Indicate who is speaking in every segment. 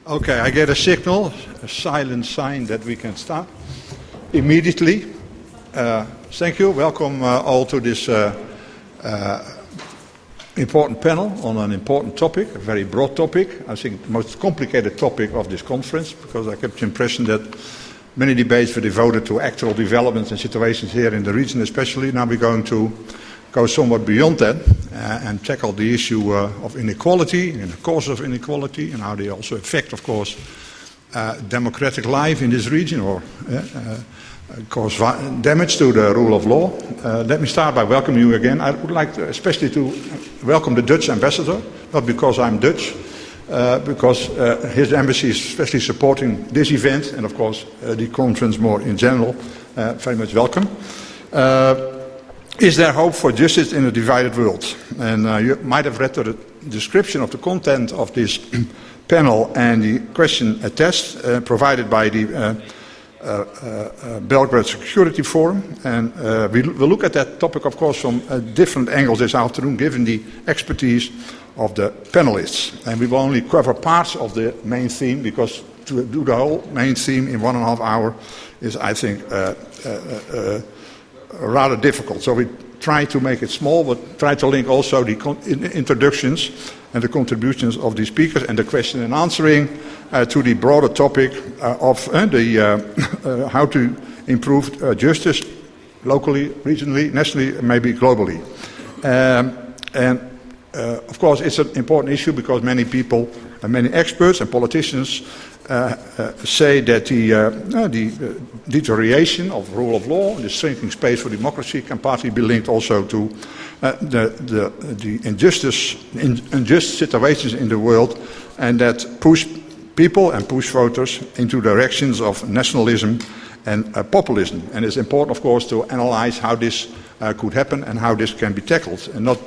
Speaker 1: Okay, I get a signal, a silent sign that we can start immediately. Thank you. Welcome all to this important panel on an important topic, a very broad topic. I think the most complicated topic of this conference, because I get the impression that many debates were devoted to actual developments and situations here in the region especially. Now we're going to go somewhat beyond that and tackle the issue of inequality and the causes of inequality and how they also affect, of course, democratic life in this region or cause damage to the rule of law. Let me start by welcoming you again. I would like especially to welcome the Dutch ambassador, not because I'm Dutch, because his embassy is especially supporting this event and, of course, the conference more in general. Very much welcome. Is there hope for justice in a divided world? And you might have read the description of the content of this panel and the question attached provided by the Belgrade Security Forum. And we'll look at that topic, of course, from different angles this afternoon, given the expertise of the panelists. And we will only cover parts of the main theme, because to do the whole main theme in 1.5 hours is, I think, rather difficult. So we try to make it small, but try to link also the introductions and the contributions of the speakers and the question and answering to the broader topic of how to improve justice locally, regionally, nationally, and maybe globally. Of course, it's an important issue because many people, many experts and politicians say that the deterioration of rule of law, the shrinking space for democracy, can partly be linked also to the unjust situations in the world, and that push people and push voters into directions of nationalism and populism. And it's important, of course, to analyze how this could happen and how this can be tackled, and not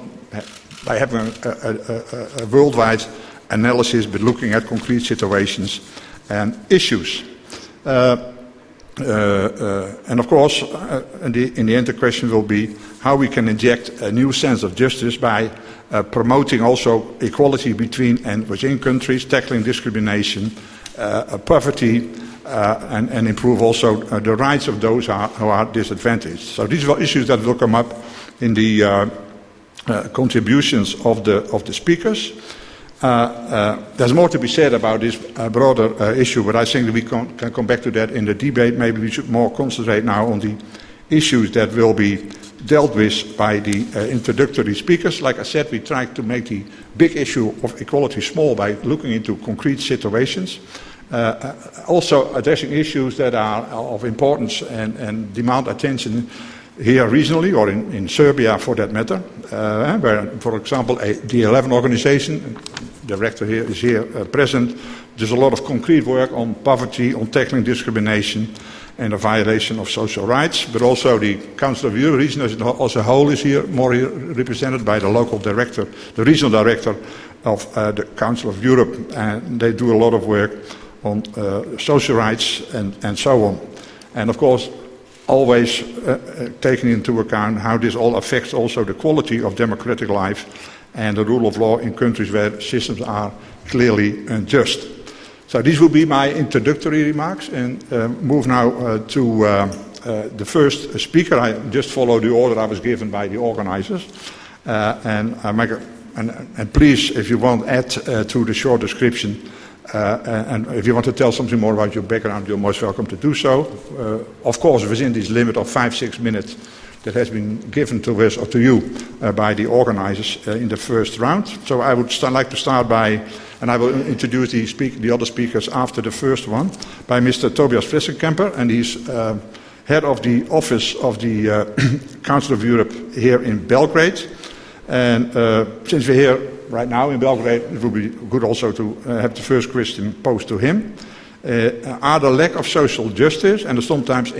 Speaker 1: by having a worldwide analysis, but looking at concrete situations and issues. And of course, in the end, the question will be how we can inject a new sense of justice by promoting also equality between and within countries, tackling discrimination, poverty, and improve also the rights of those who are disadvantaged. So these are issues that will come up in the contributions of the speakers. There's more to be said about this broader issue, but I think that we can come back to that in the debate. Maybe we should more concentrate now on the issues that will be dealt with by the introductory speakers. Like I said, we tried to make the big issue of equality small by looking into concrete situations. Also addressing issues that are of importance and demand attention here regionally, or in Serbia for that matter, where, for example, the 11 organization, the director here is here present, there's a lot of concrete work on poverty, on tackling discrimination and the violation of social rights, but also the Council of Europe region as a whole is here, more here represented by the local director, the regional director of the Council of Europe, and they do a lot of work on social rights and so on. And of course, always taking into account how this all affects also the quality of democratic life and the rule of law in countries where systems are clearly unjust. So these will be my introductory remarks, and move now to the first speaker. I just follow the order I was given by the organizers, and please, if you want, add to the short description. And if you want to tell something more about your background, you're most welcome to do so. Of course, within this limit of 5-6 minutes that has been given to us or to you by the organizers in the first round. So I would like to start by, and I will introduce the other speakers after the first one, by Mr. Tobias Flessenkamper, and he's head of the office of the Council of Europe here in Belgrade. And since we're here right now in Belgrade, it would be good also to have the first question posed to him. Are the lack of social justice and the sometimes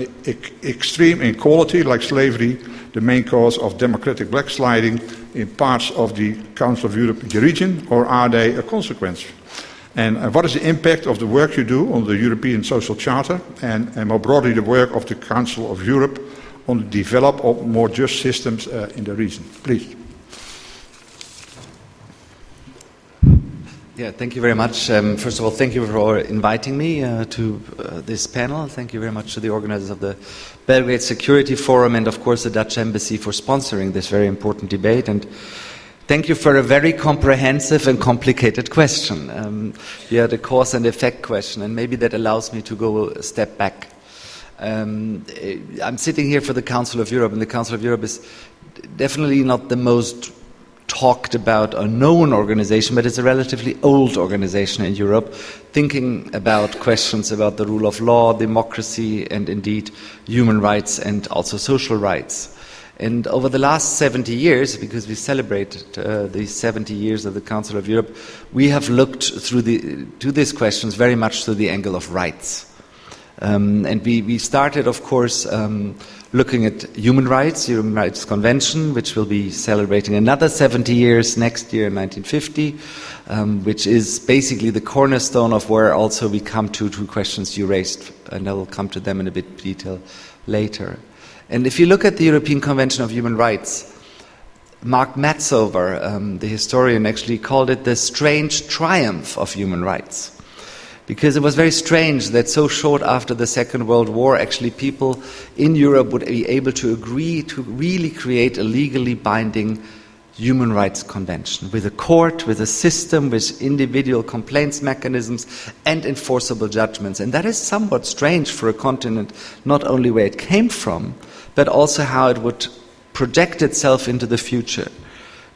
Speaker 1: extreme inequality like slavery the main cause of democratic backsliding in parts of the Council of Europe region, or are they a consequence? And what is the impact of the work you do on the European Social Charter and more broadly the work of the Council of Europe on the development of more just systems in the region? Please.
Speaker 2: Yeah, thank you very much. First of all, thank you for inviting me to this panel. Thank you very much to the organizers of the Belgrade Security Forum and, of course, the Dutch Embassy for sponsoring this very important debate. And thank you for a very comprehensive and complicated question. You had a cause and effect question, and maybe that allows me to go a step back. I'm sitting here for the Council of Europe, and the Council of Europe is definitely not the most talked about or known organization, but it's a relatively old organization in Europe, thinking about questions about the rule of law, democracy, and indeed human rights and also social rights. And over the last 70 years, because we celebrated the 70 years of the Council of Europe, we have looked to these questions very much through the angle of rights. And we started, of course, looking at human rights convention, which will be celebrating another 70 years next year in 1950, which is basically the cornerstone of where also we come to two questions you raised, and I will come to them in a bit of detail later. And if you look at the European Convention of Human Rights, Mark Metzover, the historian, actually called it the strange triumph of human rights. Because it was very strange that so short after the Second World War, actually people in Europe would be able to agree to really create a legally binding human rights convention with a court, with a system, with individual complaints mechanisms and enforceable judgments. And that is somewhat strange for a continent, not only where it came from, but also how it would project itself into the future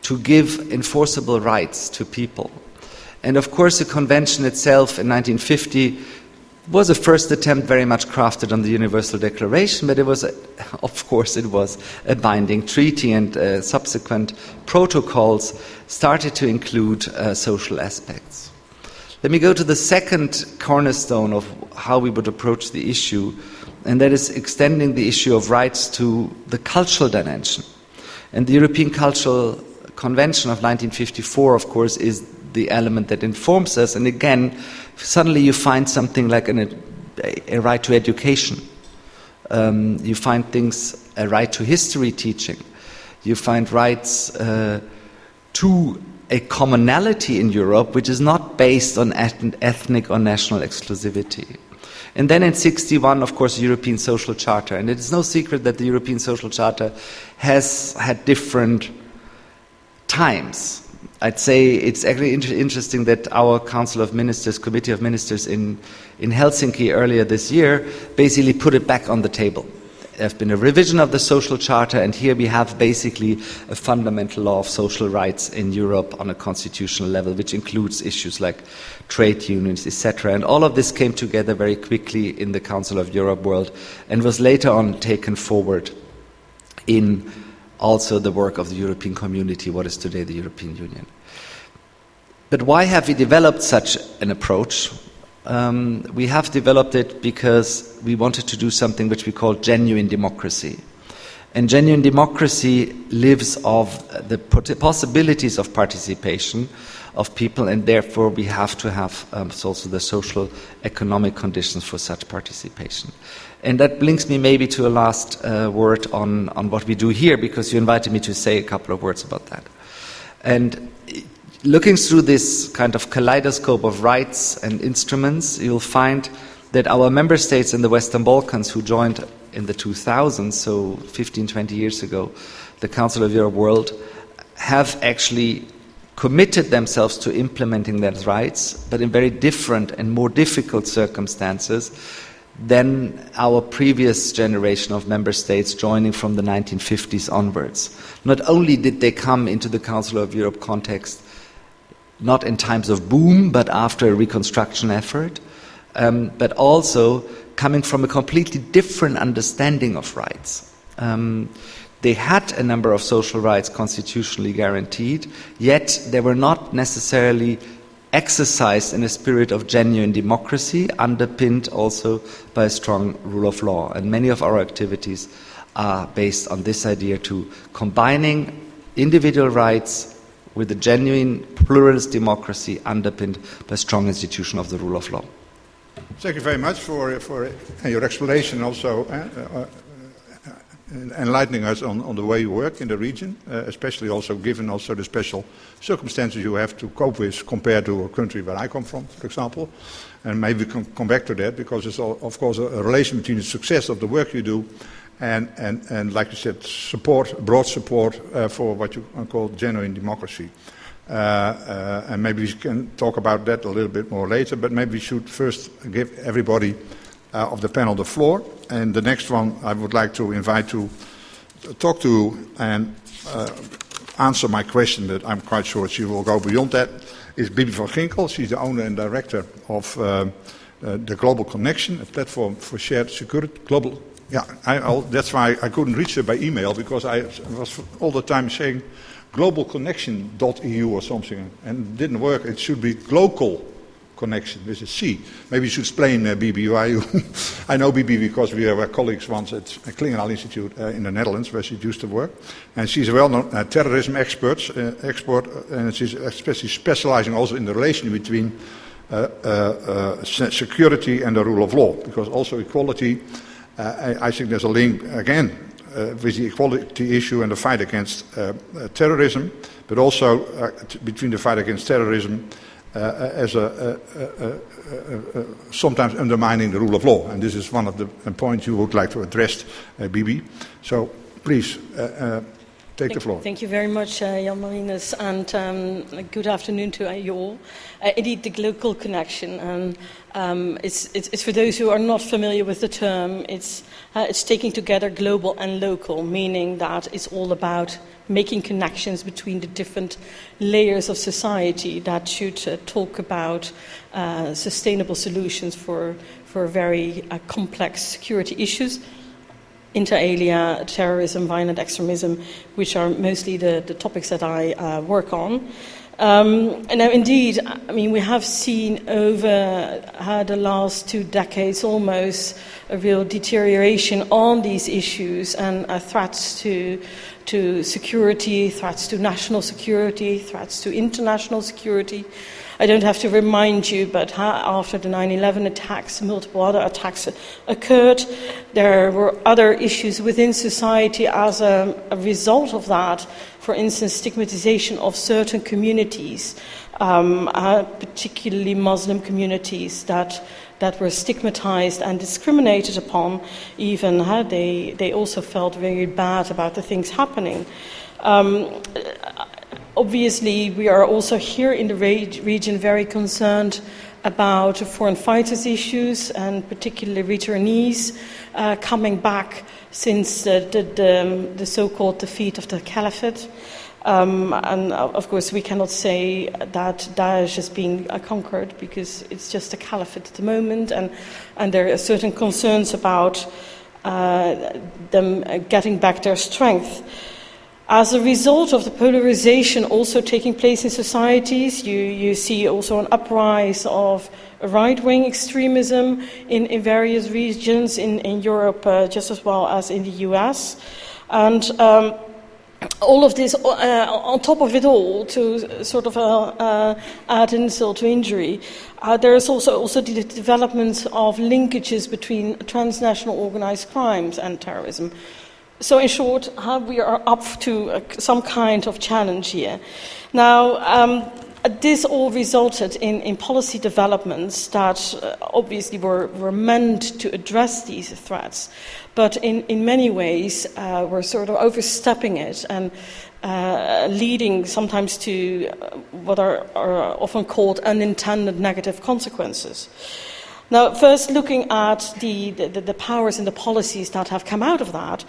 Speaker 2: to give enforceable rights to people. And of course, the convention itself in 1950 was a first attempt very much crafted on the Universal Declaration, but it was a binding treaty, and subsequent protocols started to include social aspects. Let me go to the second cornerstone of how we would approach the issue, and that is extending the issue of rights to the cultural dimension. And the European Cultural Convention of 1954, of course, is the element that informs us. And again, suddenly you find something like a right to education. You find things, a right to history teaching. You find rights to a commonality in Europe, which is not based on ethnic or national exclusivity. And then in 1961, of course, the European Social Charter. And it is no secret that the European Social Charter has had different times. I'd say it's actually interesting that our Council of Ministers, Committee of Ministers in Helsinki earlier this year basically put it back on the table. There's been a revision of the Social Charter, and here we have basically a fundamental law of social rights in Europe on a constitutional level, which includes issues like trade unions, etc. And all of this came together very quickly in the Council of Europe world and was later on taken forward in also the work of the European Community, what is today the European Union. But why have we developed such an approach? We have developed it because we wanted to do something which we call genuine democracy. And genuine democracy lives off the possibilities of participation of people, and therefore we have to have also the social economic conditions for such participation. And that brings me maybe to a last word on what we do here, because you invited me to say a couple of words about that. And looking through this kind of kaleidoscope of rights and instruments, you'll find that our member states in the Western Balkans who joined in the 2000s, so 15, 20 years ago, the Council of Europe World, have actually committed themselves to implementing those rights, but in very different and more difficult circumstances than our previous generation of member states joining from the 1950s onwards. Not only did they come into the Council of Europe context not in times of boom, but after a reconstruction effort, but also coming from a completely different understanding of rights. They had a number of social rights constitutionally guaranteed, yet they were not necessarily exercised in a spirit of genuine democracy, underpinned also by a strong rule of law. And many of our activities are based on this idea to combining individual rights with a genuine pluralist democracy underpinned by a strong institution of the rule of law.
Speaker 1: Thank you very much for your explanation also. enlightening us on the way you work in the region, especially also given also the special circumstances you have to cope with compared to a country where I come from, for example. And maybe we can come back to that, because it's of course a relation between the success of the work you do and like you said, broad support for what you call genuine democracy. And maybe we can talk about that a little bit more later, but maybe we should first give everybody of the panel the floor. And the next one I would like to invite to talk to and answer my question, but I'm quite sure she will go beyond that, is Bibi van Ginkel. She's the owner and director of the Global Connection, a platform for shared security. That's why I couldn't reach her by email, because I was all the time saying globalconnection.eu or something, and it didn't work. It should be Global Connection with a C. Maybe you should explain, Bibi, why you... I know Bibi because we were colleagues once at Klingendahl Institute in the Netherlands, where she used to work. And she's a well-known terrorism expert, and she's especially specializing also in the relation between security and the rule of law, because also equality, I think there's a link, again, with the equality issue and the fight against terrorism, but also between the fight against terrorism as sometimes undermining the rule of law. And this is one of the points you would like to address, Bibi. So please, take the floor.
Speaker 3: Thank you very much, Jan Marinus, and good afternoon to you all. Indeed, the Global Connection, it's for those who are not familiar with the term, it's taking together global and local, meaning that it's all about making connections between the different layers of society that should talk about sustainable solutions for very complex security issues. Inter alia, terrorism, violent extremism, which are mostly the topics that I work on. And now, indeed, I mean, we have seen over the last 2 decades almost a real deterioration on these issues and threats to security, threats to national security, threats to international security. I don't have to remind you, but after the 9/11 attacks, multiple other attacks occurred. There were other issues within society as a result of that. For instance, stigmatization of certain communities, particularly Muslim communities that were stigmatized and discriminated upon. Even they also felt very bad about the things happening. Obviously, we are also here in the region very concerned about foreign fighters issues, and particularly returnees coming back since the so-called defeat of the Caliphate. And of course, we cannot say that Daesh is being conquered, because it's just a caliphate at the moment, and there are certain concerns about them getting back their strength. As a result of the polarization also taking place in societies, you see also an uprise of right-wing extremism in various regions in Europe, just as well as in the US. And all of this, on top of it all, to sort of add insult to injury, there is also the development of linkages between transnational organized crimes and terrorism. So in short, we are up to some kind of challenge here. Now, this all resulted in policy developments that obviously were meant to address these threats, but in many ways were sort of overstepping it and leading sometimes to what are often called unintended negative consequences. Now, first looking at the powers and the policies that have come out of that,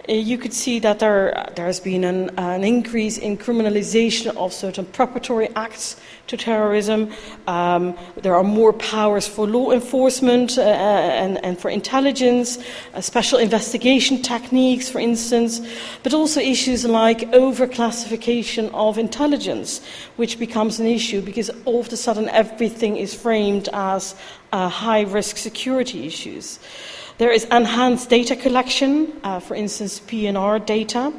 Speaker 3: you could see that there has been an increase in criminalization of certain preparatory acts to terrorism. There are more powers for law enforcement and for intelligence, special investigation techniques, for instance, but also issues like overclassification of intelligence, which becomes an issue because all of a sudden everything is framed as high-risk security issues. There is enhanced data collection, for instance, PNR data,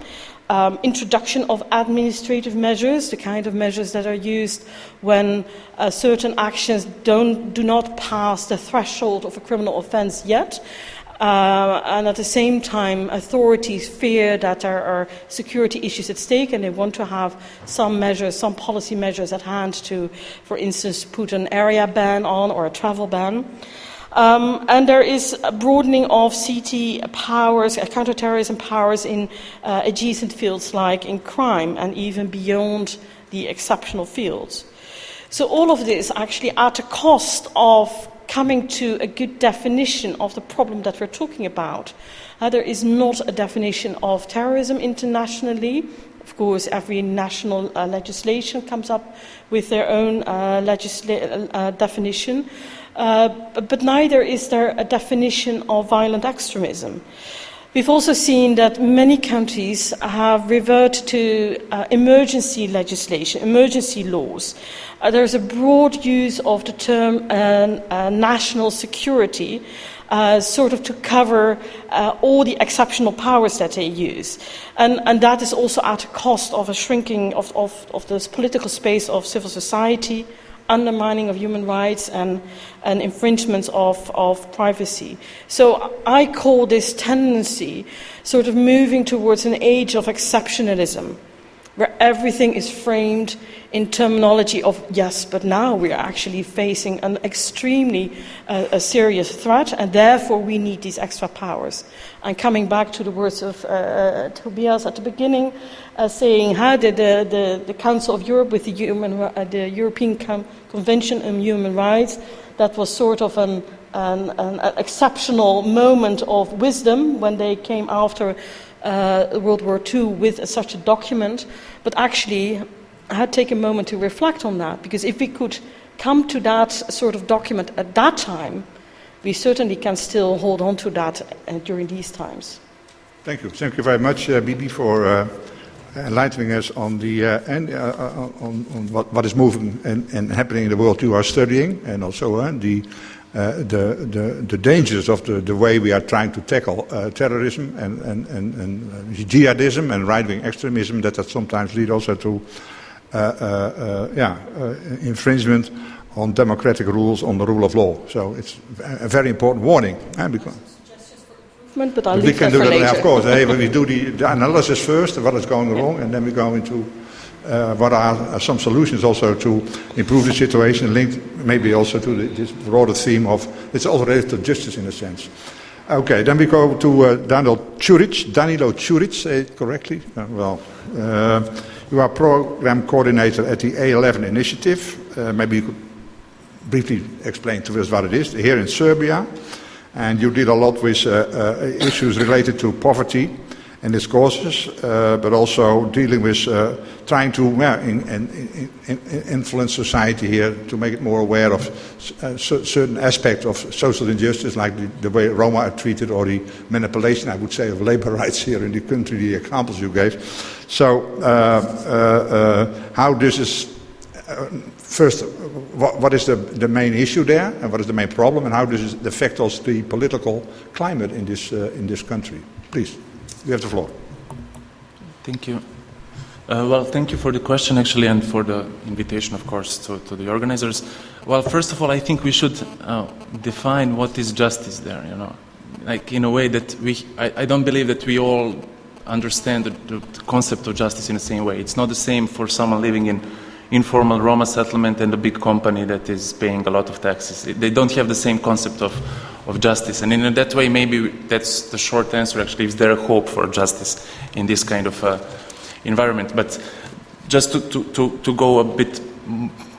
Speaker 3: introduction of administrative measures, the kind of measures that are used when certain actions do not pass the threshold of a criminal offense yet, And at the same time, authorities fear that there are security issues at stake, and they want to have some measures, some policy measures at hand to, for instance, put an area ban on or a travel ban. And there is a broadening of CT powers, counterterrorism powers in adjacent fields like in crime and even beyond the exceptional fields. So all of this actually at a cost of coming to a good definition of the problem that we're talking about. There is not a definition of terrorism internationally. Of course, every national legislation comes up with their own definition. But neither is there a definition of violent extremism. We've also seen that many countries have reverted to emergency legislation, emergency laws. There's a broad use of the term national security, sort of to cover all the exceptional powers that they use. And that is also at a cost of a shrinking of this political space of civil society, undermining of human rights and infringements of privacy. So I call this tendency sort of moving towards an age of exceptionalism, where everything is framed in terminology of yes, but now we are actually facing an extremely serious threat, and therefore we need these extra powers. And coming back to the words of Tobias at the beginning, saying how did the Council of Europe with the European Convention on Human Rights, that was sort of an exceptional moment of wisdom when they came after World War II with such a document, but actually I had to take a moment to reflect on that, because if we could come to that sort of document at that time, we certainly can still hold on to that during these times.
Speaker 1: Thank you. Thank you very much, Bibi, for enlightening us on the on what is moving and happening in the world you are studying, and also the dangers of the way we are trying to tackle terrorism and jihadism and right-wing extremism that sometimes lead also to infringement on democratic rules, on the rule of law. So it's a very important warning. Because
Speaker 3: but I'll leave that for later.
Speaker 1: Of course. We do the analysis first, what is going wrong, and then we go into what are some solutions also to improve the situation, linked maybe also to this broader theme of, it's also related to justice in a sense. Okay, then we go to Danilo Curic, say it correctly? You are program coordinator at the A11 initiative. Maybe you could briefly explain to us what it is, here in Serbia. And you did a lot with issues related to poverty and its causes, but also dealing with trying to influence society here to make it more aware of certain aspects of social injustice, like the way Roma are treated, or the manipulation, I would say, of labor rights here in the country, the examples you gave. So how this is, first, what is the main issue there, and what is the main problem, and how does it affect us the political climate in this country? Please, you have the floor.
Speaker 4: Thank you. Well, thank you for the question, actually, and for the invitation, of course, to the organizers. Well, first of all, I think we should define what is justice there, you know. Like, in a way that I don't believe that we all understand the concept of justice in the same way. It's not the same for someone living in informal Roma settlement and a big company that is paying a lot of taxes. They don't have the same concept of justice. And in that way, maybe that's the short answer, actually, is there a hope for justice in this kind of environment. But just to go a bit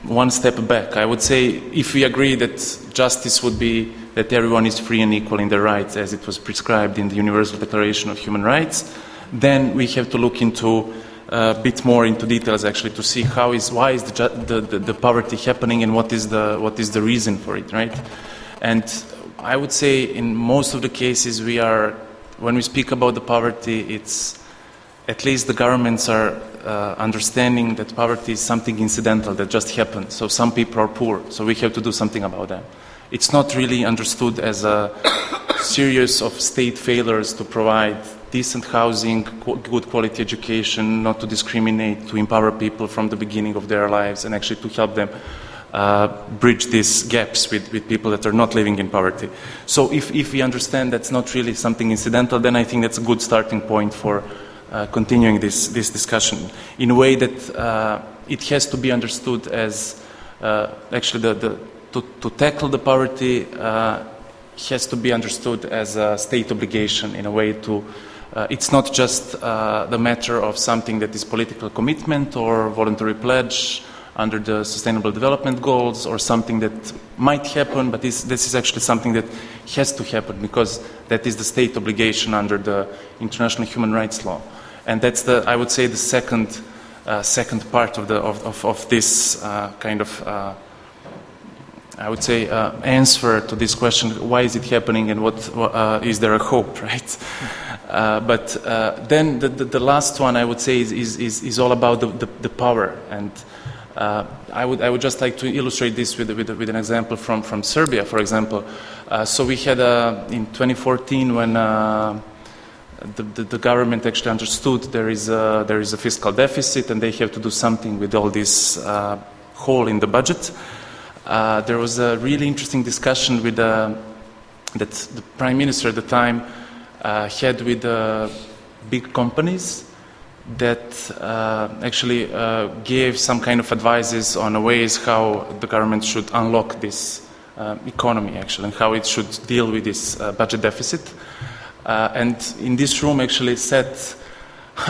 Speaker 4: one step back, I would say if we agree that justice would be that everyone is free and equal in their rights as it was prescribed in the Universal Declaration of Human Rights, then we have to look into a bit more into details, actually, to see why is the poverty happening and what is the reason for it, right? And I would say in most of the cases when we speak about the poverty, it's at least the governments are understanding that poverty is something incidental that just happened. So some people are poor, so we have to do something about that. It's not really understood as a series of state failures to provide decent housing, good quality education, not to discriminate, to empower people from the beginning of their lives, and actually to help them bridge these gaps with people that are not living in poverty. So if we understand that's not really something incidental, then I think that's a good starting point for continuing this discussion in a way that it has to be understood as actually to tackle the poverty has to be understood as a state obligation in a way to it's not just the matter of something that is political commitment or voluntary pledge under the Sustainable Development Goals or something that might happen, but this is actually something that has to happen because that is the state obligation under the international human rights law. And that's I would say, the second part of this kind of I would say answer to this question: why is it happening, and what is there a hope, right? But then the last one I would say is all about the power, and I would just like to illustrate this with an example from Serbia, for example. So we had in 2014 when the government actually understood there is a fiscal deficit and they have to do something with all this hole in the budget. There was a really interesting discussion with that the prime minister at the time had with big companies that actually gave some kind of advices on ways how the government should unlock this economy actually and how it should deal with this budget deficit. And in this room actually sat,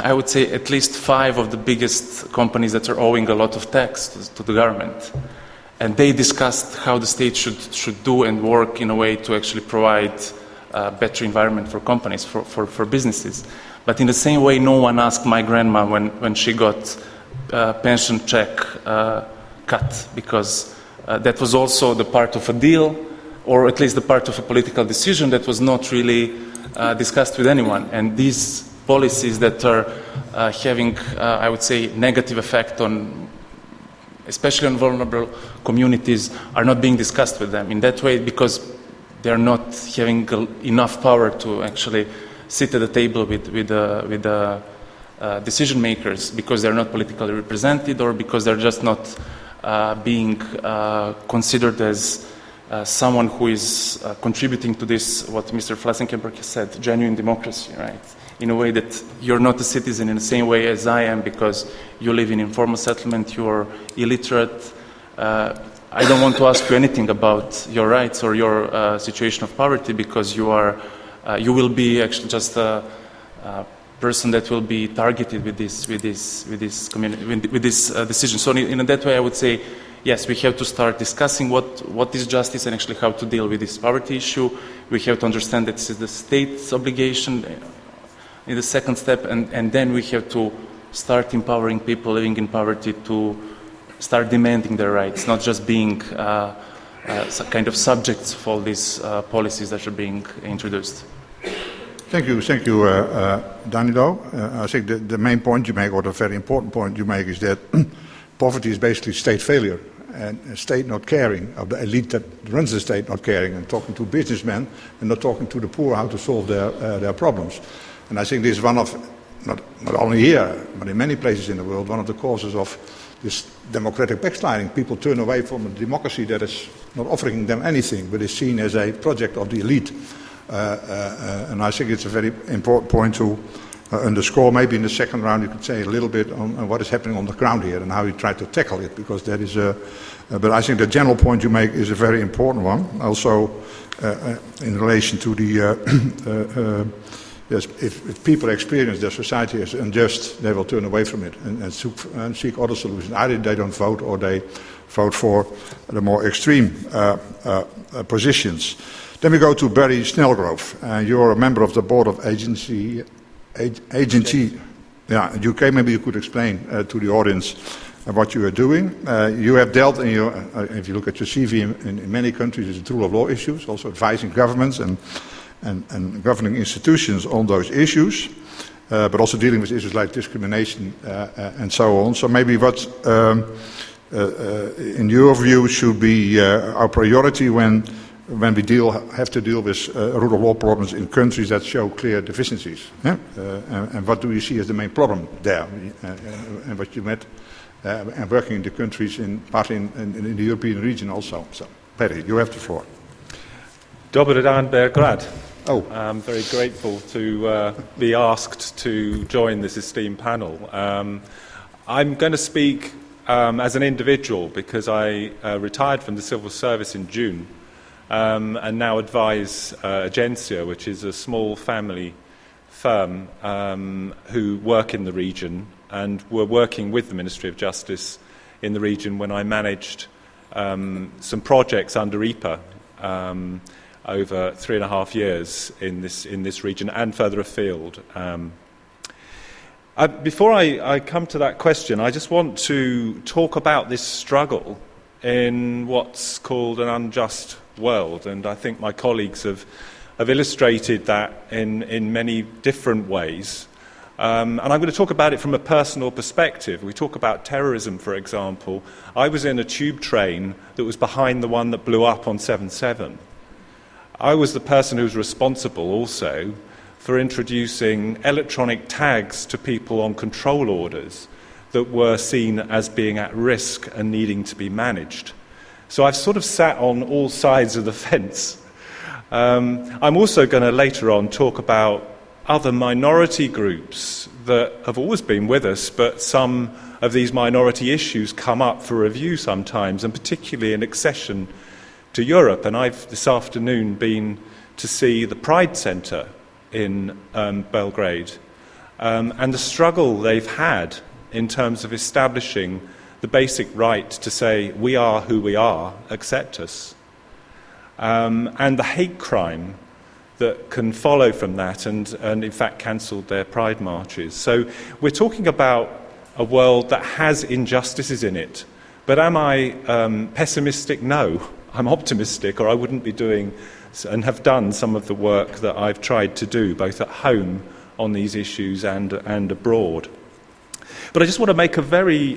Speaker 4: I would say, at least 5 of the biggest companies that are owing a lot of tax to the government. And they discussed how the state should do and work in a way to actually provide a better environment for companies, for businesses. But in the same way, no one asked my grandma when she got a pension check cut, because that was also the part of a deal, or at least the part of a political decision that was not really discussed with anyone. And these policies that are having, I would say, negative effect on, especially on vulnerable communities, are not being discussed with them in that way because they're not having enough power to actually sit at the table with the decision makers, because they're not politically represented or because they're just not being considered as someone who is contributing to this, what Mr. Flassenkamper said, genuine democracy, right? In a way that you're not a citizen in the same way as I am because you live in informal settlement, you're illiterate. I don't want to ask you anything about your rights or your situation of poverty because you will be actually just a person that will be targeted with this decision. So in that way, I would say, yes, we have to start discussing what is justice and actually how to deal with this poverty issue. We have to understand that this is the state's obligation in the second step, and then we have to start empowering people living in poverty to start demanding their rights, not just being kind of subjects of all these policies that are being introduced.
Speaker 1: Thank you, Danilo. I think the main point you make, or the very important point you make, is that poverty is basically state failure, and a state not caring, of the elite that runs the state not caring, and talking to businessmen and not talking to the poor how to solve their problems. And I think this is one of, not only here, but in many places in the world, one of the causes of this democratic backsliding. People turn away from a democracy that is not offering them anything, but is seen as a project of the elite. And I think it's a very important point to underscore. Maybe in the second round you could say a little bit on what is happening on the ground here and how you try to tackle it, because that is but I think the general point you make is a very important one. Also in relation to the yes, if people experience their society as unjust, they will turn away from it and seek other solutions. Either they don't vote or they vote for the more extreme positions. Then we go to Barry Snellgrove. You're a member of the board of agency. Yeah, UK. Maybe you could explain to the audience what you are doing. You have dealt, in your, if you look at your CV, in many countries, with the rule of law issues, also advising governments and governing institutions on those issues, but also dealing with issues like discrimination and so on. So maybe what, in your view, should be our priority when we have to deal with rule of law problems in countries that show clear deficiencies? Yeah? And what do you see as the main problem there? And what you met and working in the countries, partly in the European region also. So, Perry, you have the floor.
Speaker 5: Dobar dan, Belgrade.
Speaker 1: Oh.
Speaker 5: I'm very grateful to be asked to join this esteemed panel. I'm going to speak as an individual because I retired from the civil service in June and now advise Agencia, which is a small family firm who work in the region and were working with the Ministry of Justice in the region when I managed some projects under EPA over 3.5 years in this region and further afield. Before I come to that question, I just want to talk about this struggle in what's called an unjust world, and I think my colleagues have illustrated that in many different ways. And I'm going to talk about it from a personal perspective. We talk about terrorism, for example. I was in a tube train that was behind the one that blew up on 7/7. I was the person who was responsible also for introducing electronic tags to people on control orders that were seen as being at risk and needing to be managed. So I've sort of sat on all sides of the fence. I'm also going to later on talk about other minority groups that have always been with us, but some of these minority issues come up for review sometimes, and particularly in accession to Europe. And I've this afternoon been to see the Pride Centre in Belgrade and the struggle they've had in terms of establishing the basic right to say, we are who we are, accept us. And the hate crime that can follow from that, and in fact cancelled their pride marches. So we're talking about a world that has injustices in it. But am I pessimistic? No. I'm optimistic, or I wouldn't be doing and have done some of the work that I've tried to do, both at home on these issues and abroad. But I just want to make a very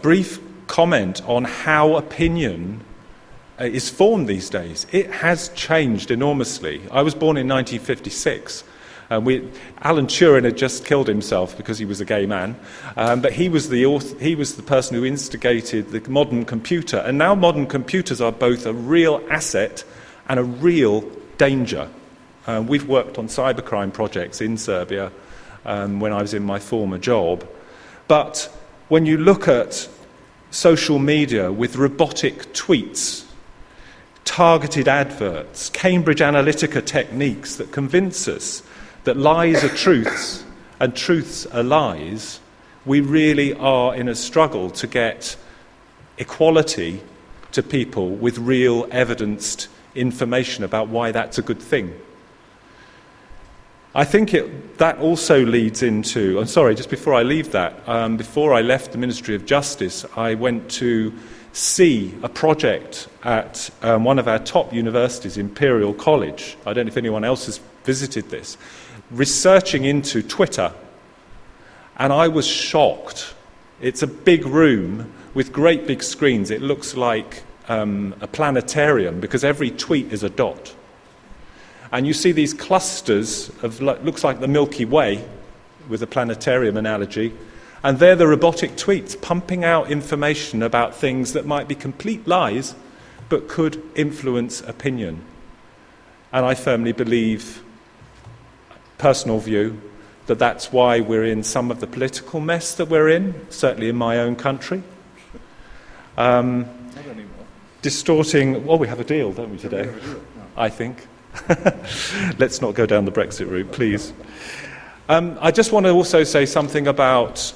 Speaker 5: brief comment on how opinion is formed these days. It has changed enormously. I was born in 1956. Alan Turing had just killed himself because he was a gay man, but he was the person who instigated the modern computer. And now modern computers are both a real asset and a real danger. We've worked on cybercrime projects in Serbia when I was in my former job. But when you look at social media with robotic tweets, targeted adverts, Cambridge Analytica techniques that convince us that lies are truths and truths are lies, we really are in a struggle to get equality to people with real evidenced information about why that's a good thing. I think that also leads into, I'm sorry, just before I leave that, before I left the Ministry of Justice, I went to see a project at one of our top universities, Imperial College. I don't know if anyone else has visited this, researching into Twitter, and I was shocked. It's a big room with great big screens. It looks like a planetarium because every tweet is a dot. And you see these clusters of, looks like the Milky Way, with a planetarium analogy, and they're the robotic tweets pumping out information about things that might be complete lies, but could influence opinion. And I firmly believe, personal view, that that's why we're in some of the political mess that we're in, certainly in my own country. Distorting, well, we have a deal, don't we, today? I think. Let's not go down the Brexit route, please. I just want to also say something about,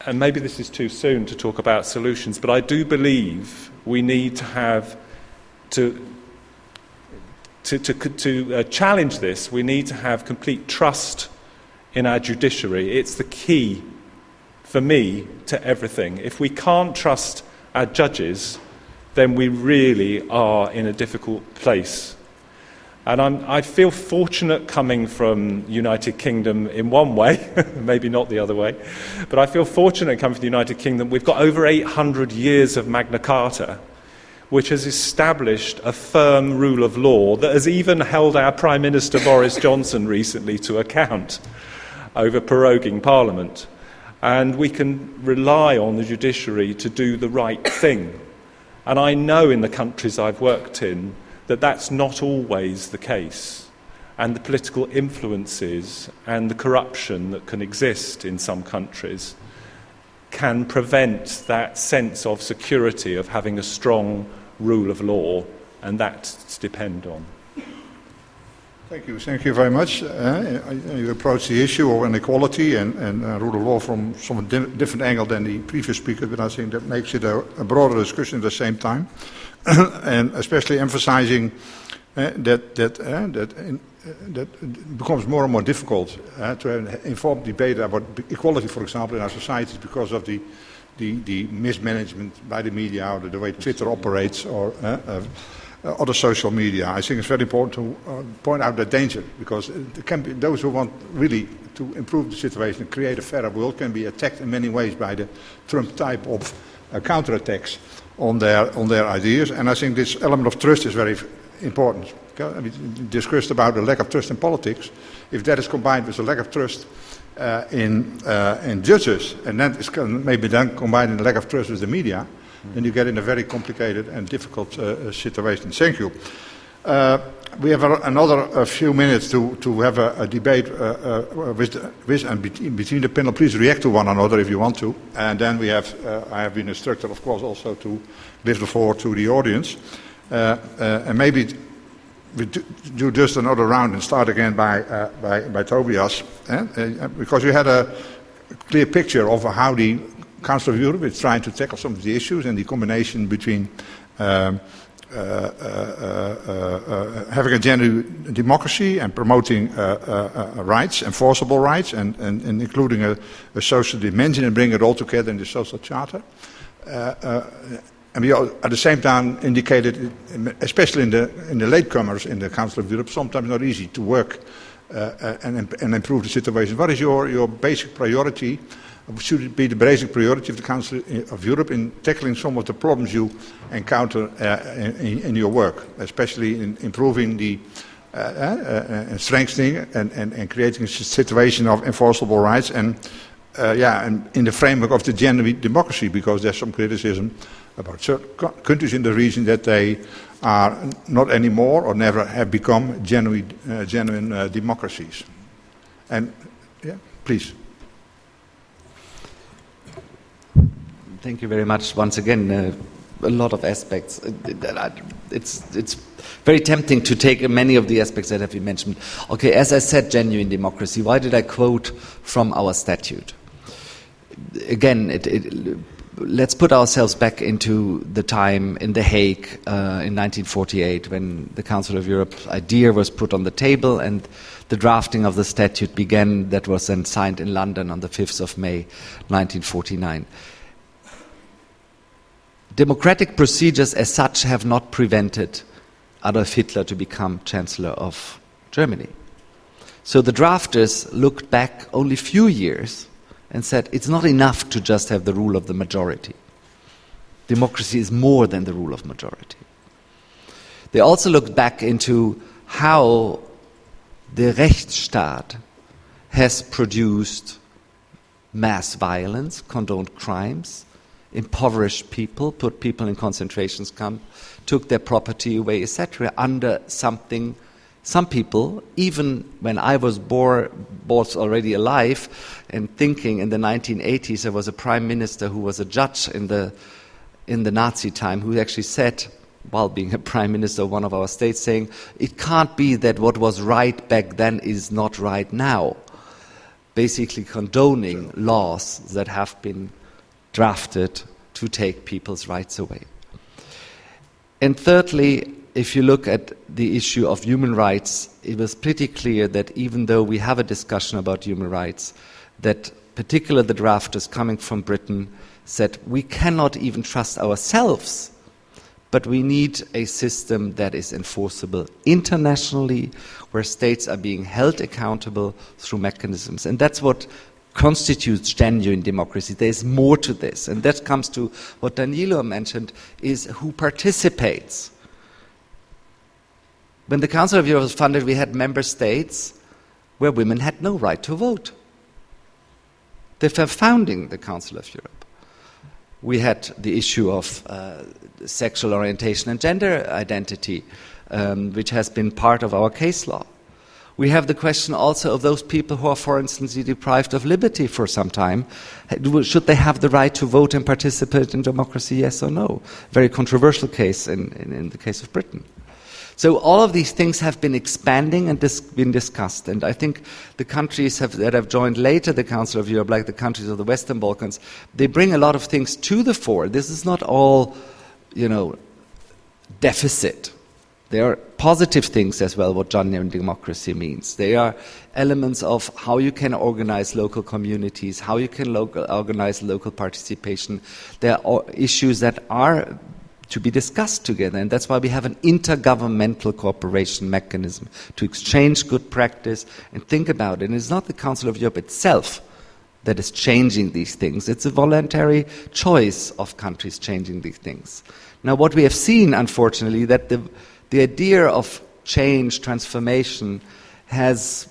Speaker 5: and maybe this is too soon to talk about solutions, but I do believe we need to have to challenge this. We need to have complete trust in our judiciary. It's the key, for me, to everything. If we can't trust our judges, then we really are in a difficult place. And I feel fortunate coming from the United Kingdom in one way, maybe not the other way, but I feel fortunate coming from the United Kingdom. We've got over 800 years of Magna Carta, which has established a firm rule of law that has even held our Prime Minister Boris Johnson recently to account over proroguing Parliament. And we can rely on the judiciary to do the right thing. And I know in the countries I've worked in that that's not always the case. And the political influences and the corruption that can exist in some countries can prevent that sense of security of having a strong rule of law, and that's depend on.
Speaker 1: Thank you very much. You approach the issue of inequality and rule of law from some different angle than the previous speaker, but I think that makes it a broader discussion at the same time, and especially emphasizing that it becomes more and more difficult to have an informed debate about equality, for example, in our societies because of the mismanagement by the media, or the way Twitter operates, or other social media. I think it's very important to point out that danger, because there can be those who want really to improve the situation and create a fairer world can be attacked in many ways by the Trump type of counterattacks on their ideas. And I think this element of trust is very important. We discussed about the lack of trust in politics. If that is combined with a lack of trust in judges, and that is maybe then combined with a lack of trust with the media, then you get in a very complicated and difficult situation. Thank you. We have another few minutes to have a debate with and between the panel. Please react to one another if you want to. And then we have, I have been instructed, of course, also to give the floor to the audience. And maybe we do just another round and start again by Tobias, because you had a clear picture of how the Council of Europe is trying to tackle some of the issues, and the combination between having a genuine democracy and promoting rights, enforceable rights, and including a social dimension, and bring it all together in the social charter. And we at the same time indicated, especially in the latecomers in the Council of Europe, sometimes not easy to work and improve the situation. What is your basic priority? Should it be the basic priority of the Council of Europe in tackling some of the problems you encounter in your work, especially in improving the strengthening and creating a situation of enforceable rights, and in the framework of the genuine democracy, because there's some criticism about certain countries in the region that they are not anymore or never have become genuine democracies. And please.
Speaker 2: Thank you very much. Once again, a lot of aspects. It's very tempting to take many of the aspects that have been mentioned. Okay, as I said, genuine democracy. Why did I quote from our statute? Again, let's put ourselves back into the time in The Hague in 1948, when the Council of Europe's idea was put on the table and the drafting of the statute began, that was then signed in London on the 5th of May 1949. Democratic procedures as such have not prevented Adolf Hitler to become Chancellor of Germany. So the drafters looked back only a few years and said it's not enough to just have the rule of the majority. Democracy is more than the rule of majority. They also looked back into how the Rechtsstaat has produced mass violence, condoned crimes, impoverished people, put people in concentration camps, took their property away, etc., under something. Some people, even when I was already alive and thinking in the 1980s, there was a prime minister who was a judge in the Nazi time who actually said, while being a prime minister of one of our states, saying, it can't be that what was right back then is not right now. Basically condoning laws that have been drafted to take people's rights away. And thirdly, if you look at the issue of human rights, it was pretty clear that even though we have a discussion about human rights, that particularly the drafters coming from Britain said we cannot even trust ourselves, but we need a system that is enforceable internationally, where states are being held accountable through mechanisms. And that's what constitutes genuine democracy. There's more to this. And that comes to what Danilo mentioned, is who participates. When the Council of Europe was funded, we had member states where women had no right to vote. the founding the Council of Europe. We had the issue of sexual orientation and gender identity, which has been part of our case law. We have the question also of those people who are, for instance, deprived of liberty for some time. Should they have the right to vote and participate in democracy, yes or no? Very controversial case in the case of Britain. So all of these things have been expanding and been discussed. And I think the countries that have joined later the Council of Europe, like the countries of the Western Balkans, they bring a lot of things to the fore. This is not all, deficit. There are positive things as well, what genuine democracy means. They are elements of how you can organize local communities, how you can organize local participation. There are issues that are to be discussed together, and that's why we have an intergovernmental cooperation mechanism to exchange good practice and think about it. And it's not the Council of Europe itself that is changing these things. It's a voluntary choice of countries changing these things. Now, what we have seen, unfortunately, that the idea of change, transformation, has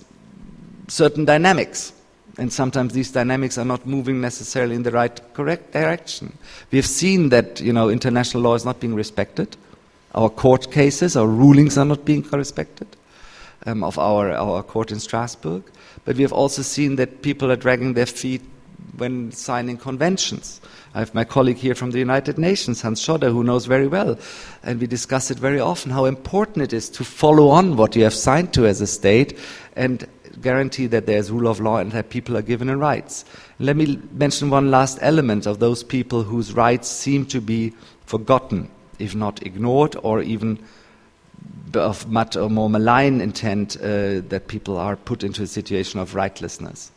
Speaker 2: certain dynamics. And sometimes these dynamics are not moving necessarily in the correct direction. We have seen that, international law is not being respected. Our court cases, our rulings are not being respected of our court in Strasbourg. But we have also seen that people are dragging their feet when signing conventions. I have my colleague here from the United Nations, Hans Schodder, who knows very well, and we discuss it very often, how important it is to follow on what you have signed to as a state and guarantee that there's rule of law and that people are given rights. Let me mention one last element of those people whose rights seem to be forgotten, if not ignored, or even of much or more malign intent that people are put into a situation of rightlessness.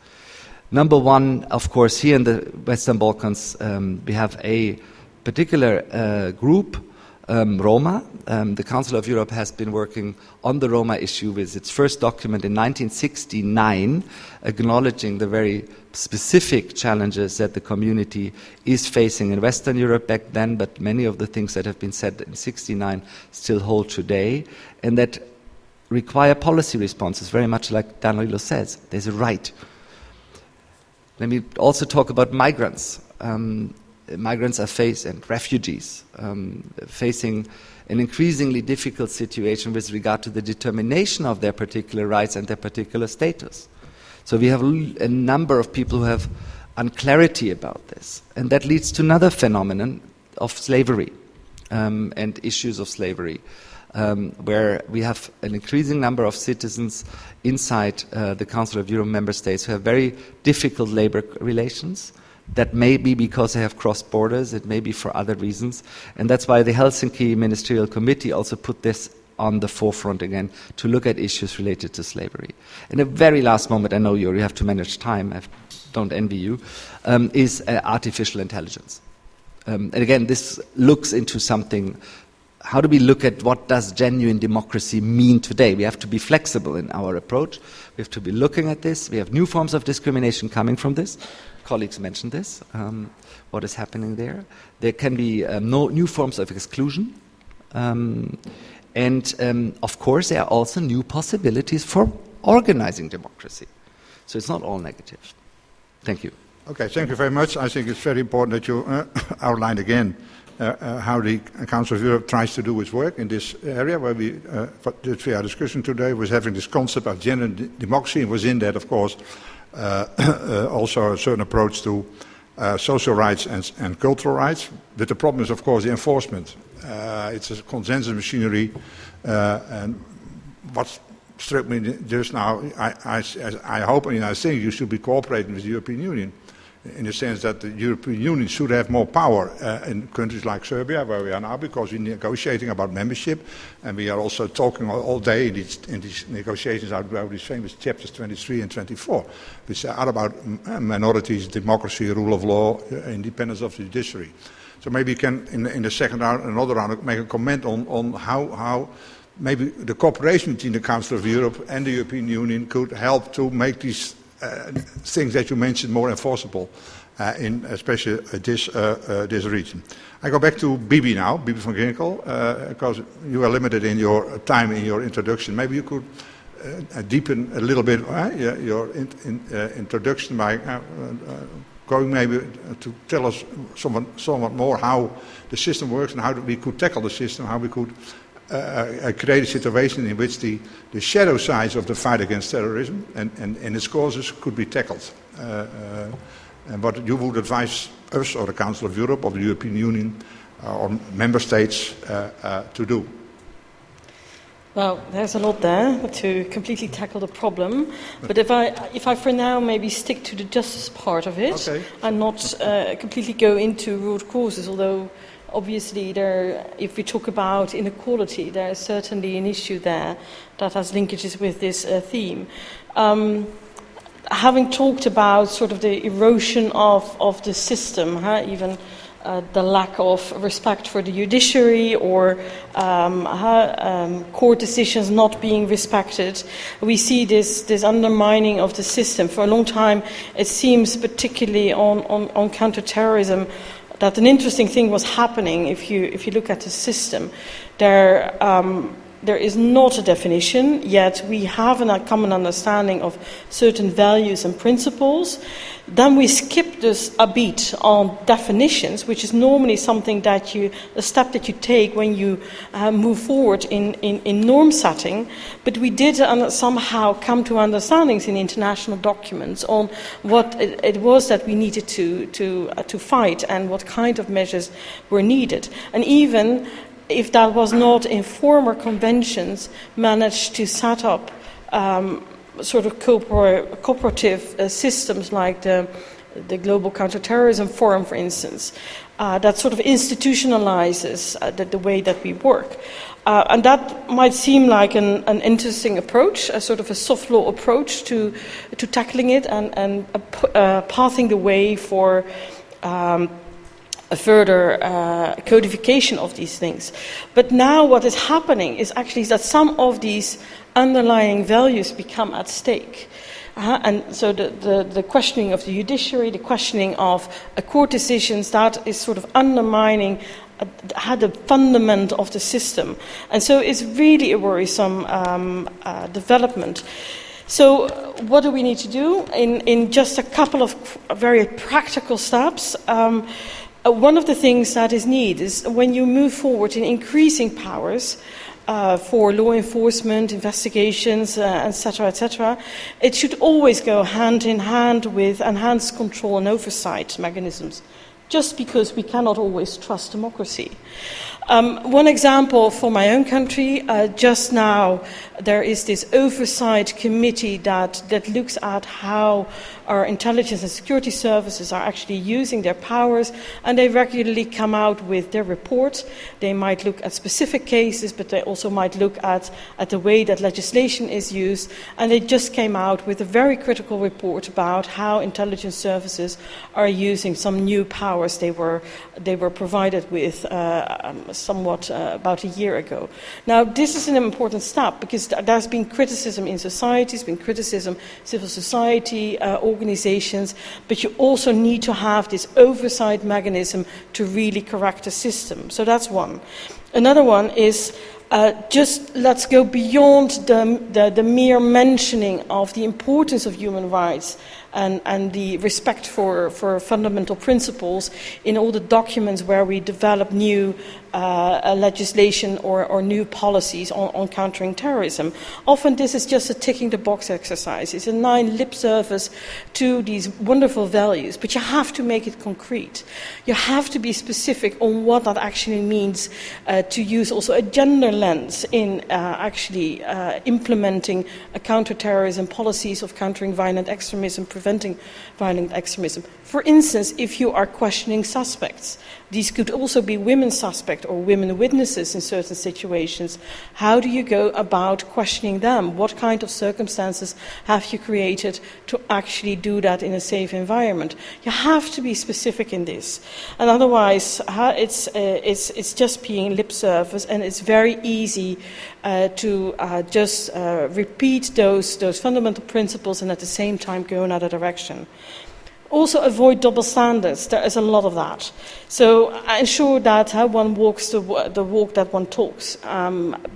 Speaker 2: Number one, of course, here in the Western Balkans, we have a particular group, Roma. The Council of Europe has been working on the Roma issue with its first document in 1969, acknowledging the very specific challenges that the community is facing in Western Europe back then, but many of the things that have been said in 1969 still hold today, and that require policy responses, very much like Danilo says. There's a right. Let me also talk about migrants. Migrants are and refugees facing an increasingly difficult situation with regard to the determination of their particular rights and their particular status. So we have a number of people who have unclarity about this. And that leads to another phenomenon of slavery and issues of slavery, where we have an increasing number of citizens inside the Council of Europe member states who have very difficult labor relations. That may be because they have crossed borders, it may be for other reasons, and that's why the Helsinki Ministerial Committee also put this on the forefront again to look at issues related to slavery. And the very last moment, I know you have to manage time, I don't envy you, is artificial intelligence. And again, this looks into something. How do we look at what does genuine democracy mean today? We have to be flexible in our approach. We have to be looking at this. We have new forms of discrimination coming from this. Colleagues mentioned this, what is happening there. There can be new forms of exclusion. And of course, there are also new possibilities for organizing democracy. So it's not all negative. Thank you.
Speaker 1: Okay, thank you very much. I think it's very important that you outline again how the Council of Europe tries to do its work in this area, where we our discussion today was having this concept of genuine democracy, and within that, of course, also a certain approach to social rights and cultural rights. But the problem is, of course, the enforcement. It's a consensus machinery, and what struck me just now, I hope and I think you should be cooperating with the European Union, in the sense that the European Union should have more power in countries like Serbia, where we are now, because we're negotiating about membership, and we are also talking all day in these negotiations about these famous chapters 23 and 24, which are about minorities, democracy, rule of law, independence of the judiciary. So maybe you can, in the second round, another round, make a comment on how maybe the cooperation between the Council of Europe and the European Union could help to make these things that you mentioned more enforceable in especially this region. I go back to Bibi now, Bibi van Ginkel, because you are limited in your time in your introduction. Maybe you could deepen a little bit your introduction by going maybe to tell us somewhat more how the system works and how we could tackle the system, how we could create a situation in which the shadow sides of the fight against terrorism and its causes could be tackled. And what you would advise us or the Council of Europe or the European Union or member states to do.
Speaker 3: Well, there's a lot there to completely tackle the problem. But if I for now maybe stick to the justice part of it, okay, and not completely go into root causes, although obviously if we talk about inequality, there is certainly an issue there that has linkages with this theme. Having talked about sort of the erosion of the system, even the lack of respect for the judiciary or court decisions not being respected, we see this undermining of the system. For a long time, it seems, particularly on counterterrorism, that an interesting thing was happening. If you look at the system, there is not a definition, yet we have a common understanding of certain values and principles. Then we skip this a beat on definitions, which is normally something a step that you take when you move forward in norm setting. But we did somehow come to understandings in international documents on what it was that we needed to fight and what kind of measures were needed. And even if that was not in former conventions, managed to set up sort of cooperative systems like the Global Counterterrorism Forum, for instance, that sort of institutionalizes the way that we work. And that might seem like an interesting approach, a sort of a soft law approach to tackling it and pathing the way for a further codification of these things. But now what is happening is actually that some of these underlying values become at stake. And so the questioning of the judiciary, the questioning of court decisions, that is sort of undermining the fundament of the system. And so it's really a worrisome development. So what do we need to do? In just a couple of very practical steps, one of the things that is needed is when you move forward in increasing powers for law enforcement, investigations, etc., it should always go hand in hand with enhanced control and oversight mechanisms, just because we cannot always trust democracy. One example for my own country, just now there is this oversight committee that looks at how our intelligence and security services are actually using their powers, and they regularly come out with their reports. They might look at specific cases, but they also might look at the way that legislation is used, and they just came out with a very critical report about how intelligence services are using some new powers they were provided with somewhat about a year ago. Now, this is an important step because there's been criticism in society, there's been criticism civil society, organizations, but you also need to have this oversight mechanism to really correct the system. So that's one. Another one is just let's go beyond the mere mentioning of the importance of human rights and the respect for fundamental principles in all the documents where we develop new legislation or new policies on countering terrorism. Often this is just a ticking the box exercise. It's a lip service to these wonderful values, but you have to make it concrete. You have to be specific on what that actually means, to use also a gender lens in actually implementing counterterrorism policies of countering violent extremism, preventing violent extremism. For instance, if you are questioning suspects, these could also be women suspects or women witnesses in certain situations. How do you go about questioning them? What kind of circumstances have you created to actually do that in a safe environment? You have to be specific in this, and otherwise it's just being lip service, and it's very easy to just repeat those fundamental principles and at the same time go in another direction. Also avoid double standards. There is a lot of that. So ensure that one walks the walk that one talks.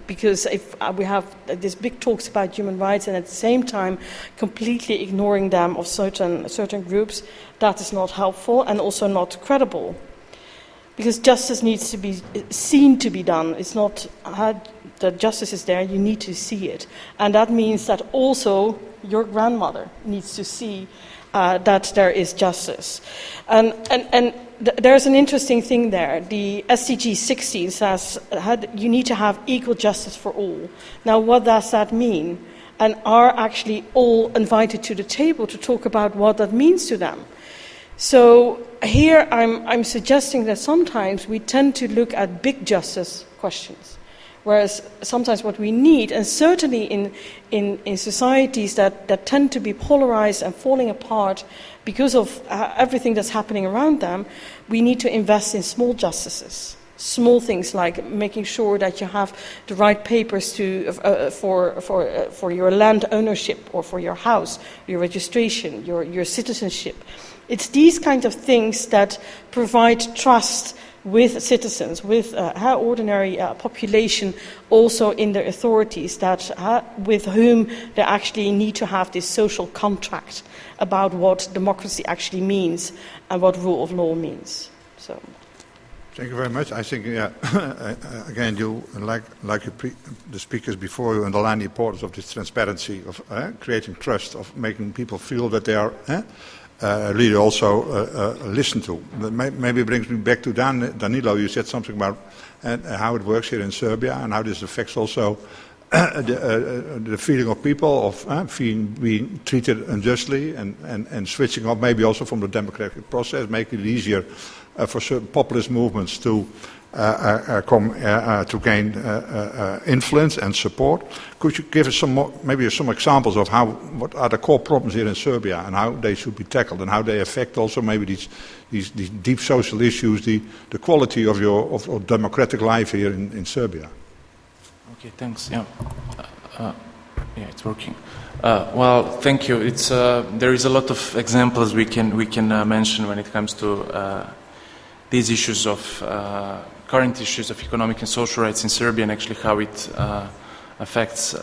Speaker 3: Because if we have these big talks about human rights and at the same time completely ignoring them of certain groups, that is not helpful and also not credible. Because justice needs to be seen to be done. It's not that justice is there, you need to see it. And that means that also your grandmother needs to see that there is justice. And there's an interesting thing there. The SDG 16 says you need to have equal justice for all. Now, what does that mean? And are actually all invited to the table to talk about what that means to them? So here I'm suggesting that sometimes we tend to look at big justice questions. Whereas sometimes what we need, and certainly in societies that tend to be polarized and falling apart because of everything that's happening around them, we need to invest in small justices. Small things like making sure that you have the right papers for your land ownership or for your house, your registration, your citizenship. It's these kind of things that provide trust with citizens, with ordinary population, also in the authorities, that with whom they actually need to have this social contract about what democracy actually means and what rule of law means. So,
Speaker 1: thank you very much. I think, again, you the speakers before you underline the importance of this transparency, of creating trust, of making people feel that they are really also listened to. Maybe it brings me back to Danilo. You said something about how it works here in Serbia and how this affects also the feeling of people of being treated unjustly and switching up maybe also from the democratic process, making it easier for certain populist movements to to gain influence and support. Could you give us maybe some examples of what are the core problems here in Serbia and how they should be tackled and how they affect also maybe these deep social issues, the quality of of democratic life here in Serbia?
Speaker 4: Okay, thanks. Yeah, yeah, it's working. Well, thank you. It's there is a lot of examples we can mention when it comes to these issues of current issues of economic and social rights in Serbia, and actually how it affects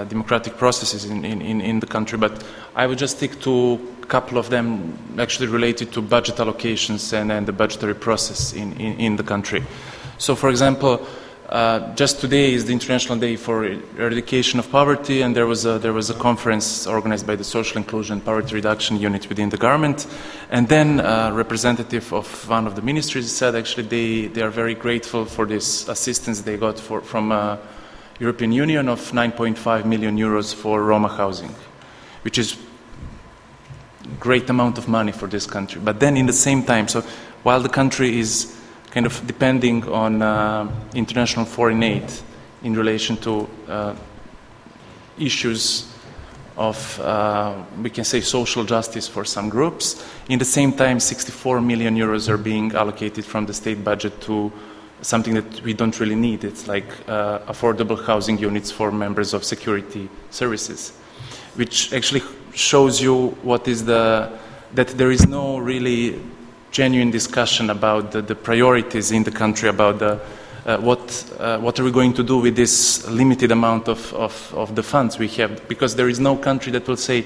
Speaker 4: democratic processes in the country. But I would just stick to a couple of them actually related to budget allocations and the budgetary process in the country. So, for example, just today is the International Day for Eradication of Poverty, and there was a conference organized by the Social Inclusion and Poverty Reduction Unit within the government. And then a representative of one of the ministries said actually they are very grateful for this assistance they got from European Union of 9.5 million euros for Roma housing, which is a great amount of money for this country. But then in the same time, so while the country is kind of depending on international foreign aid in relation to issues of, we can say, social justice for some groups. In the same time, 64 million euros are being allocated from the state budget to something that we don't really need. It's like affordable housing units for members of security services, which actually shows you what is that there is no really genuine discussion about the priorities in the country, about what are we going to do with this limited amount of the funds we have, because there is no country that will say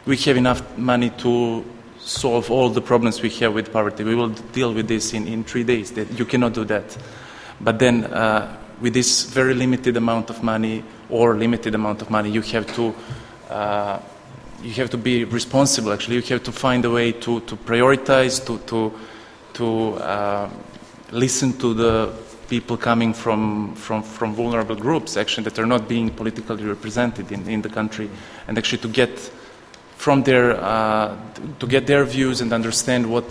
Speaker 4: we have enough money to solve all the problems we have with poverty. We will deal with this in 3 days. You cannot do that. But then with this very limited amount of money you have to be responsible. Actually, you have to find a way to prioritize, to listen to the people coming from vulnerable groups, actually, that are not being politically represented in the country, and actually to get from their views and understand what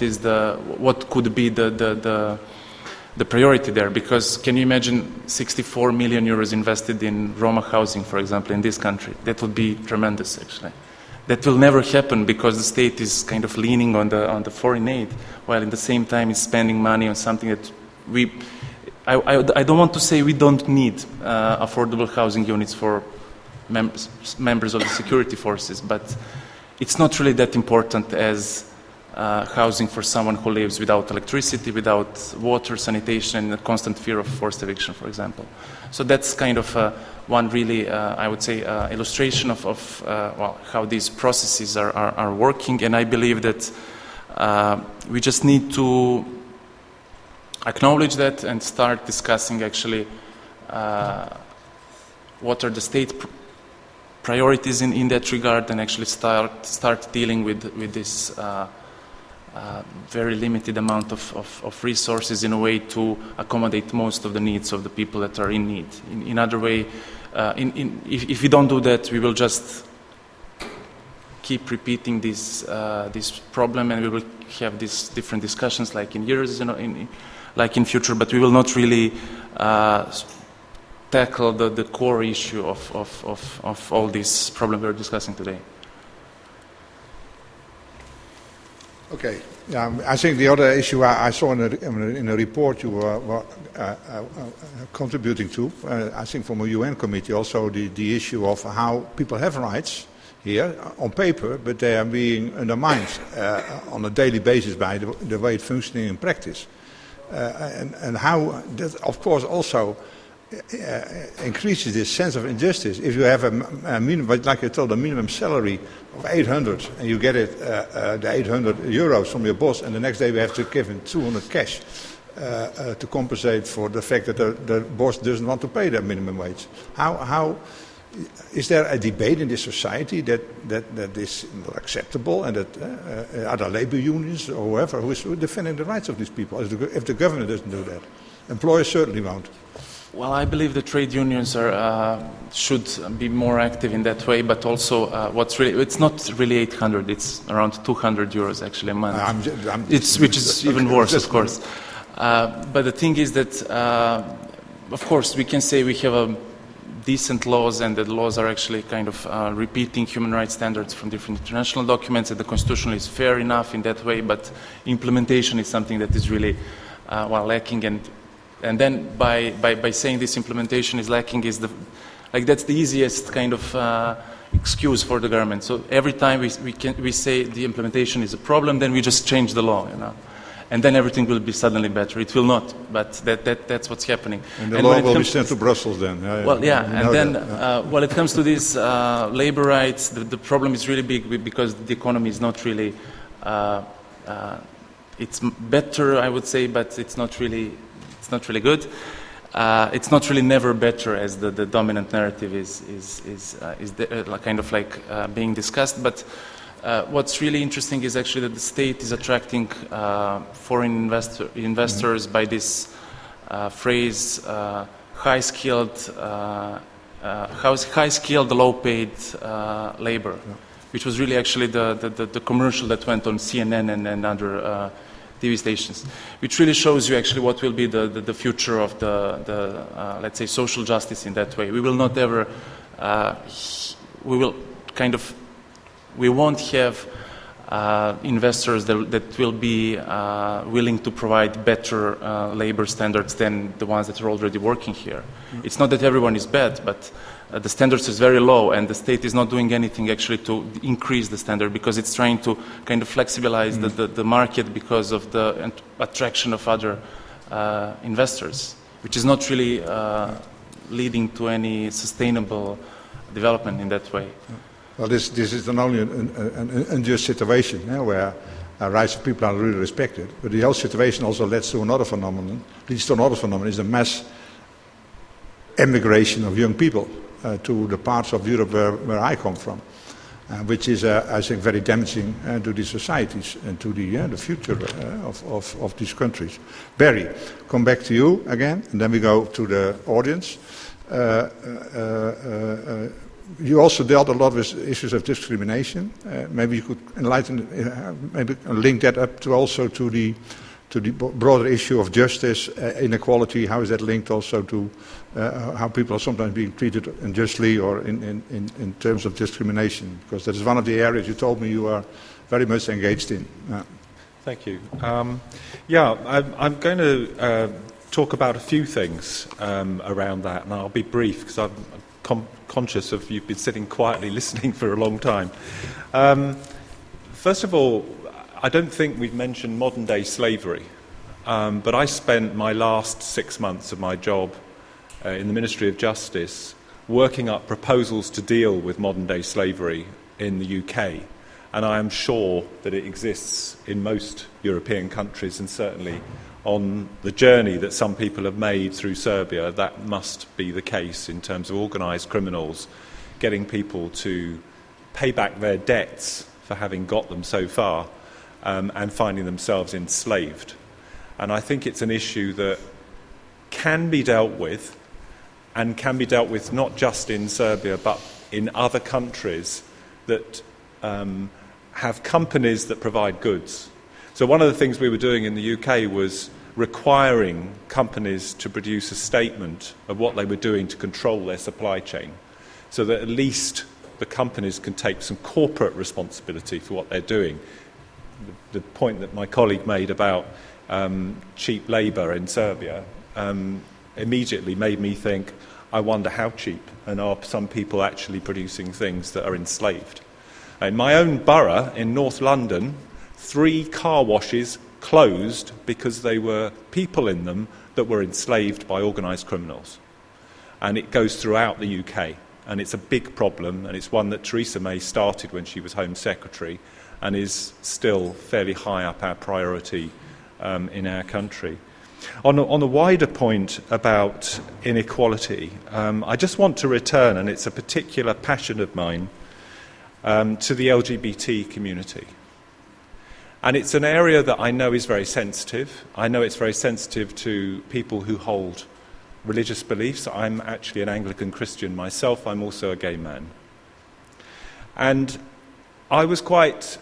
Speaker 4: could be the priority there. Because can you imagine 64 million euros invested in Roma housing, for example, in this country? That would be tremendous, actually. That will never happen because the state is kind of leaning on the foreign aid, while at the same time is spending money on something that I don't want to say we don't need affordable housing units for members of the security forces, but it's not really that important as housing for someone who lives without electricity, without water, sanitation, and a constant fear of forced eviction, for example. So that's kind of one really, I would say, illustration of well, how these processes are working. And I believe that we just need to acknowledge that and start discussing actually what are the state priorities in that regard, and actually start dealing with this very limited amount of resources in a way to accommodate most of the needs of the people that are in need. In other way, if we don't do that, we will just keep repeating this problem, and we will have these different discussions like in years, like in future, but we will not really tackle the core issue of all these problems we're discussing today.
Speaker 1: Okay. I think the other issue I saw in a report you were contributing to, I think from a UN committee, also the issue of how people have rights here on paper, but they are being undermined on a daily basis by the way it's functioning in practice. And how that, of course, also increases this sense of injustice. If you have a minimum, like I told, a minimum salary of 800, and you get it the 800 euros from your boss, and the next day we have to give him 200 cash to compensate for the fact that the boss doesn't want to pay that minimum wage. How is there a debate in this society that is not acceptable, and that other labor unions or whoever who is defending the rights of these people? If the government doesn't do that, employers certainly won't.
Speaker 4: Well, I believe the trade unions should be more active in that way, but also it's not really 800, it's around 200 euros actually a month. Which is even worse, of course. But the thing is that, of course, we can say we have decent laws, and the laws are actually kind of repeating human rights standards from different international documents, and the constitution is fair enough in that way, but implementation is something that is really lacking. And then by saying this implementation is lacking that's the easiest kind of excuse for the government. So every time we say the implementation is a problem, then we just change the law, and then everything will be suddenly better. It will not, but that's what's happening.
Speaker 1: And the law will be sent to Brussels then.
Speaker 4: Well, yeah, and then when it comes to these labor rights, the problem is really big because the economy is not really. It's better, I would say, but it's not really. It's not really good. It's not really never better, as the dominant narrative is kind of like being discussed. But what's really interesting is actually that the state is attracting foreign investors by this phrase, high-skilled, low-paid labor, which was really actually the commercial that went on CNN and other TV stations, which really shows you actually what will be the future of the let's say, social justice in that way. We will not ever, we won't have investors that will be willing to provide better labor standards than the ones that are already working here. It's not that everyone is bad, but the standards is very low, and the state is not doing anything actually to increase the standard, because it's trying to kind of flexibilize the market because of the attraction of other investors, which is not really leading to any sustainable development in that way.
Speaker 1: Well, this is not only an unjust situation where rights of people are really respected, but the whole situation also leads to another phenomenon. Is the mass emigration of young people to the parts of Europe where I come from, which is, I think, very damaging to these societies and to the future of these countries. Barry, come back to you again, and then we go to the audience. You also dealt a lot with issues of discrimination. Maybe you could enlighten, maybe link that up to also to the broader issue of justice, inequality. How is that linked also to how people are sometimes being treated unjustly or in terms of discrimination? Because that is one of the areas you told me you are very much engaged in.
Speaker 5: Thank you. I'm going to talk about a few things around that, and I'll be brief because I'm conscious of you've been sitting quietly listening for a long time. First of all, I don't think we've mentioned modern-day slavery, but I spent my last 6 months of my job in the Ministry of Justice working up proposals to deal with modern-day slavery in the UK, and I am sure that it exists in most European countries, and certainly on the journey that some people have made through Serbia, that must be the case in terms of organised criminals getting people to pay back their debts for having got them so far, and finding themselves enslaved. And I think it's an issue that can be dealt with, and can be dealt with not just in Serbia but in other countries that have companies that provide goods. So one of the things we were doing in the UK was requiring companies to produce a statement of what they were doing to control their supply chain, so that at least the companies can take some corporate responsibility for what they're doing. The point that my colleague made about cheap labour in Serbia immediately made me think, I wonder how cheap, and are some people actually producing things that are enslaved? In my own borough in North London, 3 car washes closed because there were people in them that were enslaved by organised criminals. And it goes throughout the UK, and it's a big problem, and it's one that Theresa May started when she was Home Secretary and is still fairly high up our priority in our country. On a wider point about inequality, I just want to return, and it's a particular passion of mine, to the LGBT community. And it's an area that I know is very sensitive. I know it's very sensitive to people who hold religious beliefs. I'm actually an Anglican Christian myself. I'm also a gay man. And I was quite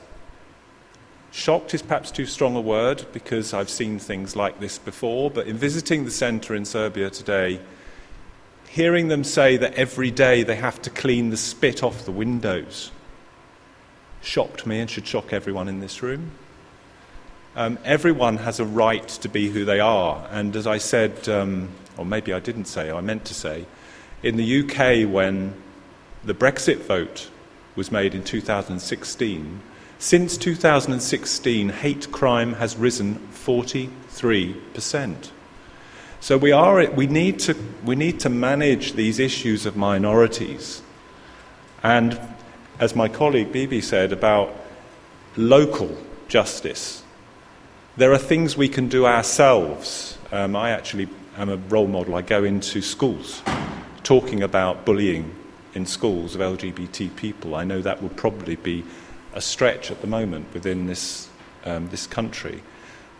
Speaker 5: shocked is perhaps too strong a word, because I've seen things like this before, but in visiting the centre in Serbia today, hearing them say that every day they have to clean the spit off the windows shocked me, and should shock everyone in this room. Everyone has a right to be who they are, and as I said, or maybe I didn't say, I meant to say, in the UK when the Brexit vote was made in 2016, since 2016, hate crime has risen 43%. So we need to manage these issues of minorities. And as my colleague Bibi said about local justice, there are things we can do ourselves. I actually am a role model. I go into schools talking about bullying in schools of LGBT people. I know that would probably be a stretch at the moment within this country,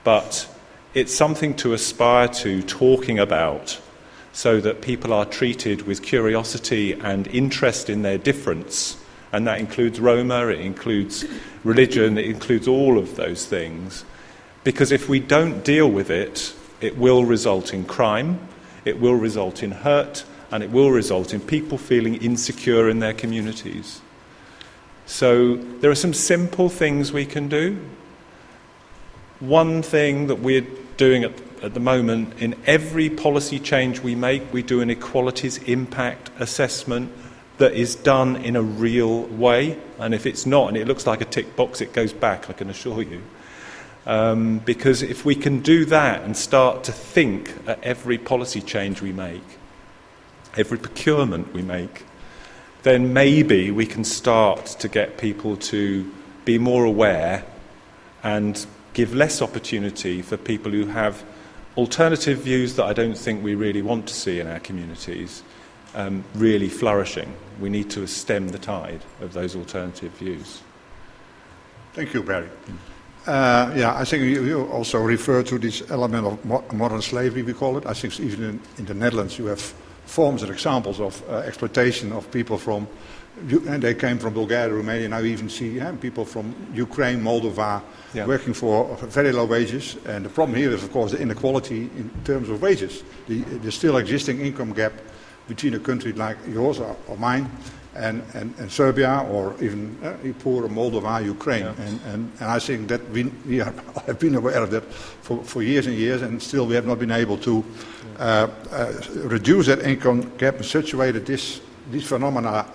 Speaker 5: but it's something to aspire to talking about, so that people are treated with curiosity and interest in their difference, and that includes Roma, it includes religion, it includes all of those things, because if we don't deal with it, it will result in crime, it will result in hurt, and it will result in people feeling insecure in their communities. So there are some simple things we can do. One thing that we're doing at the moment, in every policy change we make, we do an equalities impact assessment that is done in a real way. And if it's not, and it looks like a tick box, it goes back, I can assure you. Because if we can do that and start to think at every policy change we make, every procurement we make, then maybe we can start to get people to be more aware and give less opportunity for people who have alternative views that I don't think we really want to see in our communities really flourishing. We need to stem the tide of those alternative views.
Speaker 1: Thank you, Barry. I think you also refer to this element of modern slavery, we call it. I think even in the Netherlands you have forms and examples of exploitation of people from, and they came from Bulgaria, Romania. Now we even see people from Ukraine, Moldova, working for very low wages. And the problem here is, of course, the inequality in terms of wages. The still existing income gap between a country like yours or mine and Serbia, or even poor Moldova, Ukraine. And I think that we have been aware of that for years and years, and still we have not been able to reduce that income gap in such a way that this these phenomena,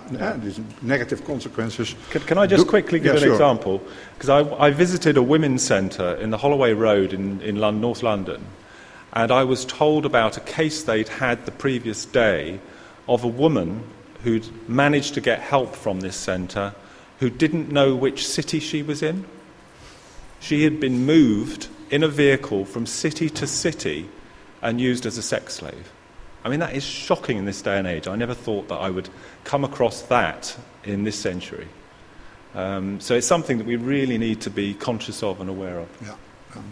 Speaker 1: these negative consequences.
Speaker 5: Can I just quickly give an
Speaker 1: sure.
Speaker 5: example? Because I visited a women's centre in the Holloway Road in North London, and I was told about a case they'd had the previous day of a woman who'd managed to get help from this centre who didn't know which city she was in. She had been moved in a vehicle from city to city and used as a sex slave. I mean, that is shocking in this day and age. I never thought that I would come across that in this century. So it's something that we really need to be conscious of and aware of.
Speaker 1: Yeah.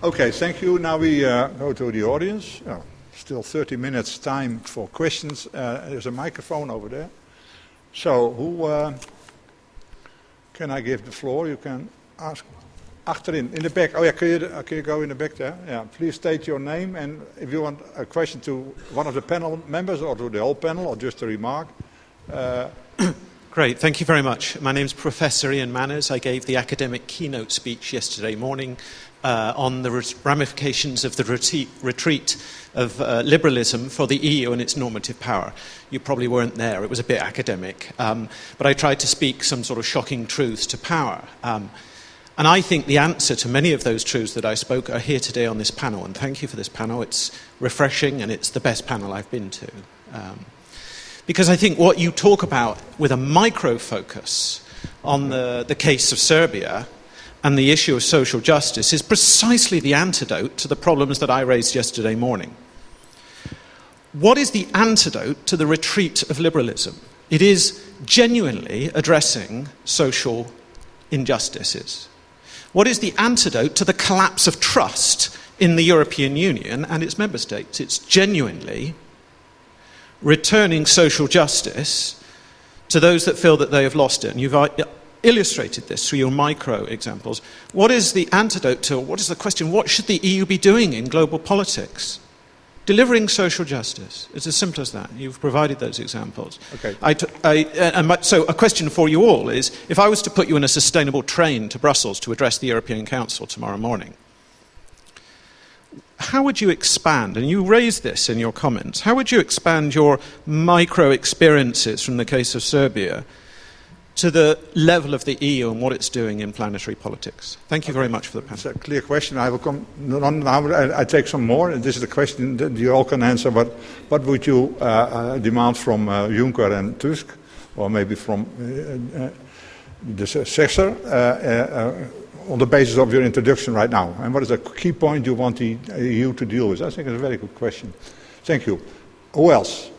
Speaker 1: Okay, thank you. Now we go to the audience. Oh, still 30 minutes time for questions. There's a microphone over there. So who can I give the floor? You can ask. Achterin, in the back. Oh yeah, can you go in the back there? Yeah, please state your name, and if you want a question to one of the panel members or to the whole panel or just a remark.
Speaker 6: Great, thank you very much. My name is Professor Ian Manners. I gave the academic keynote speech yesterday morning on the ramifications of the retreat of liberalism for the EU and its normative power. You probably weren't there, it was a bit academic. But I tried to speak some sort of shocking truths to power. And I think the answer to many of those truths that I spoke are here today on this panel. And thank you for this panel. It's refreshing and it's the best panel I've been to. Because I think what you talk about with a micro focus on the case of Serbia and the issue of social justice is precisely the antidote to the problems that I raised yesterday morning. What is the antidote to the retreat of liberalism? It is genuinely addressing social injustices. What is the antidote to the collapse of trust in the European Union and its member states? It's genuinely returning social justice to those that feel that they have lost it. And you've illustrated this through your micro examples. What is the antidote to, what is the question, what should the EU be doing in global politics? Delivering social justice. It's as simple as that. You've provided those examples.
Speaker 1: Okay.
Speaker 6: So a question for you all is, if I was to put you in a sustainable train to Brussels to address the European Council tomorrow morning, how would you expand, and you raised this in your comments, how would you expand your micro experiences from the case of Serbia to the level of the EU and what it's doing in planetary politics? Thank you very much for the panel.
Speaker 1: It's a clear question. I will come on now. I take some more. This is the question that you all can answer. But what would you demand from Juncker and Tusk, or maybe from the successor, on the basis of your introduction right now? And what is the key point you want the EU to deal with? I think it's a very good question. Thank you. Who else?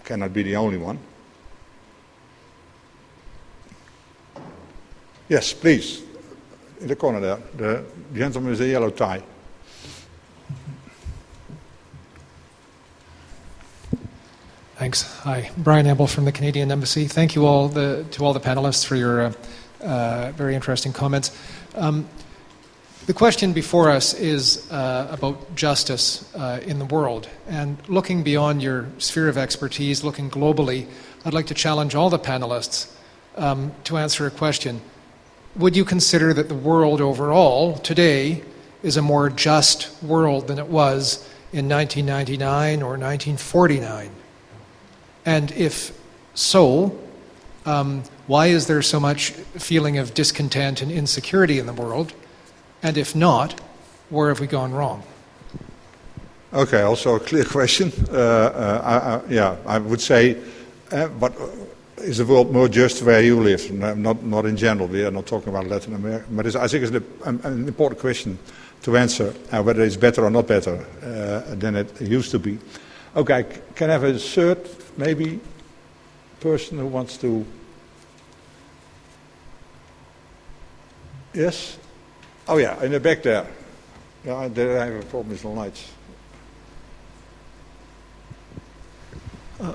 Speaker 1: Cannot be the only one. Yes, please. In the corner there. The gentleman with the yellow tie.
Speaker 7: Thanks. Hi, Brian Abel from the Canadian Embassy. Thank you all to all the panelists for your very interesting comments. The question before us is about justice in the world. And looking beyond your sphere of expertise, looking globally, I'd like to challenge all the panelists to answer a question. Would you consider that the world overall today is a more just world than it was in 1999 or 1949? And if so, why is there so much feeling of discontent and insecurity in the world? And if not, where have we gone wrong?
Speaker 1: Okay, also a clear question. I would say, but is the world more just where you live? Not in general. We are not talking about Latin America. But I think it's an important question to answer, whether it's better or not better than it used to be. Okay, can I have a third, maybe, person who wants to... Yes? Oh yeah, in the back there. Yeah, there I have a problem with the lights.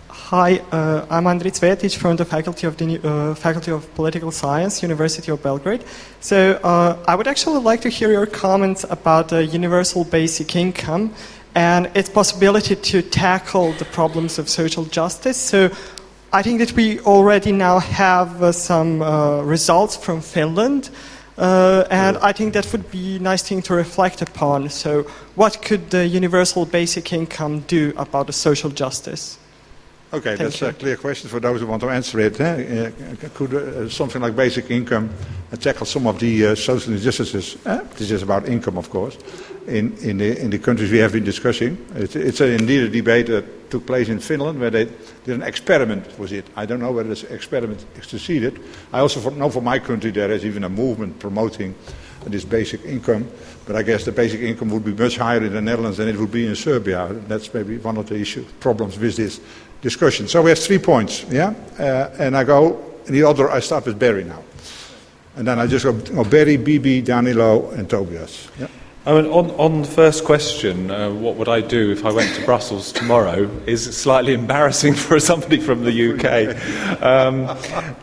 Speaker 8: Hi, I'm Andriy Cvetic from the Faculty of Political Science, University of Belgrade. So I would actually like to hear your comments about the universal basic income and its possibility to tackle the problems of social justice. So I think that we already now have some results from Finland. And I think that would be a nice thing to reflect upon. So what could the universal basic income do about the social justice?
Speaker 1: Okay,
Speaker 8: Thank
Speaker 1: that's
Speaker 8: you.
Speaker 1: a clear question for those who want to answer it. Could something like basic income tackle some of the social injustices? This is about income, of course, in the countries we have been discussing. It's indeed a debate that took place in Finland where they did an experiment with it. I don't know whether this experiment succeeded. I also know for my country there is even a movement promoting this basic income, but I guess the basic income would be much higher in the Netherlands than it would be in Serbia. That's maybe one of the problems with this discussion. So we have 3 points, yeah? And I go, in the order, I start with Barry now. And then I just go Barry, Bibi, Danilo, and Tobias. Yeah?
Speaker 5: I mean, on the first question, what would I do if I went to Brussels tomorrow, is slightly embarrassing for somebody from the UK.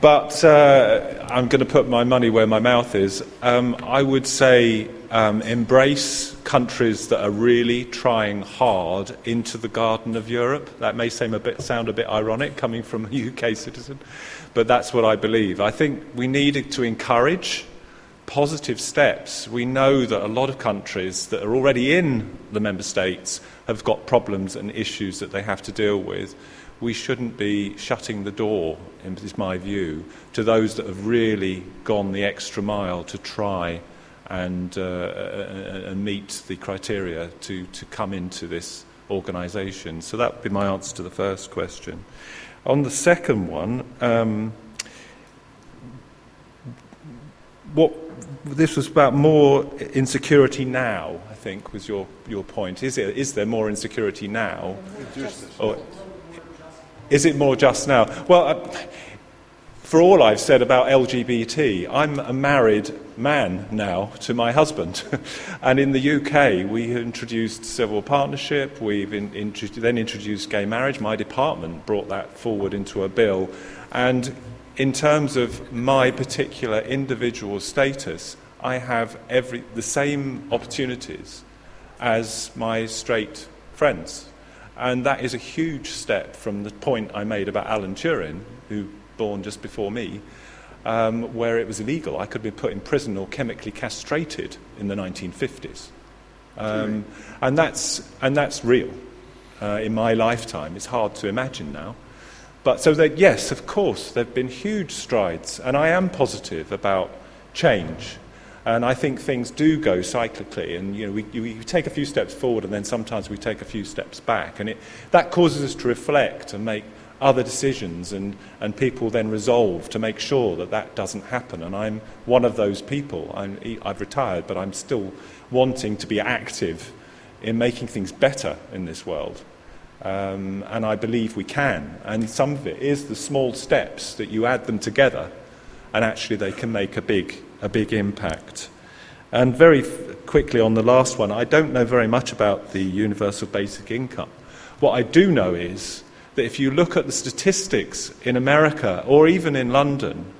Speaker 5: But I'm going to put my money where my mouth is. I would say embrace countries that are really trying hard into the garden of Europe. That may sound a bit ironic coming from a UK citizen, but that's what I believe. I think we needed to encourage positive steps. We know that a lot of countries that are already in the member states have got problems and issues that they have to deal with. We shouldn't be shutting the door, is my view, to those that have really gone the extra mile to try and meet the criteria to come into this organisation. So that would be my answer to the first question. On the second one, this was about more insecurity now, I think, was your point. Is there more insecurity now? Or is it more just now? Well, for all I've said about LGBT, I'm a married man now to my husband. And in the UK, we introduced civil partnership, we've then introduced gay marriage. My department brought that forward into a bill. And in terms of my particular individual status, I have the same opportunities as my straight friends. And that is a huge step from the point I made about Alan Turing, who born just before me, where it was illegal. I could be put in prison or chemically castrated in the 1950s. And that's real in my lifetime. It's hard to imagine now. But so that, yes, of course, there have been huge strides, and I am positive about change. And I think things do go cyclically, and we take a few steps forward, and then sometimes we take a few steps back, and that causes us to reflect and make other decisions, and people then resolve to make sure that doesn't happen. And I'm one of those people. I've retired, but I'm still wanting to be active in making things better in this world. And I believe we can. And some of it is the small steps that you add them together, and actually they can make a big impact. And very quickly on the last one, I don't know very much about the universal basic income. What I do know is that if you look at the statistics in America or even in London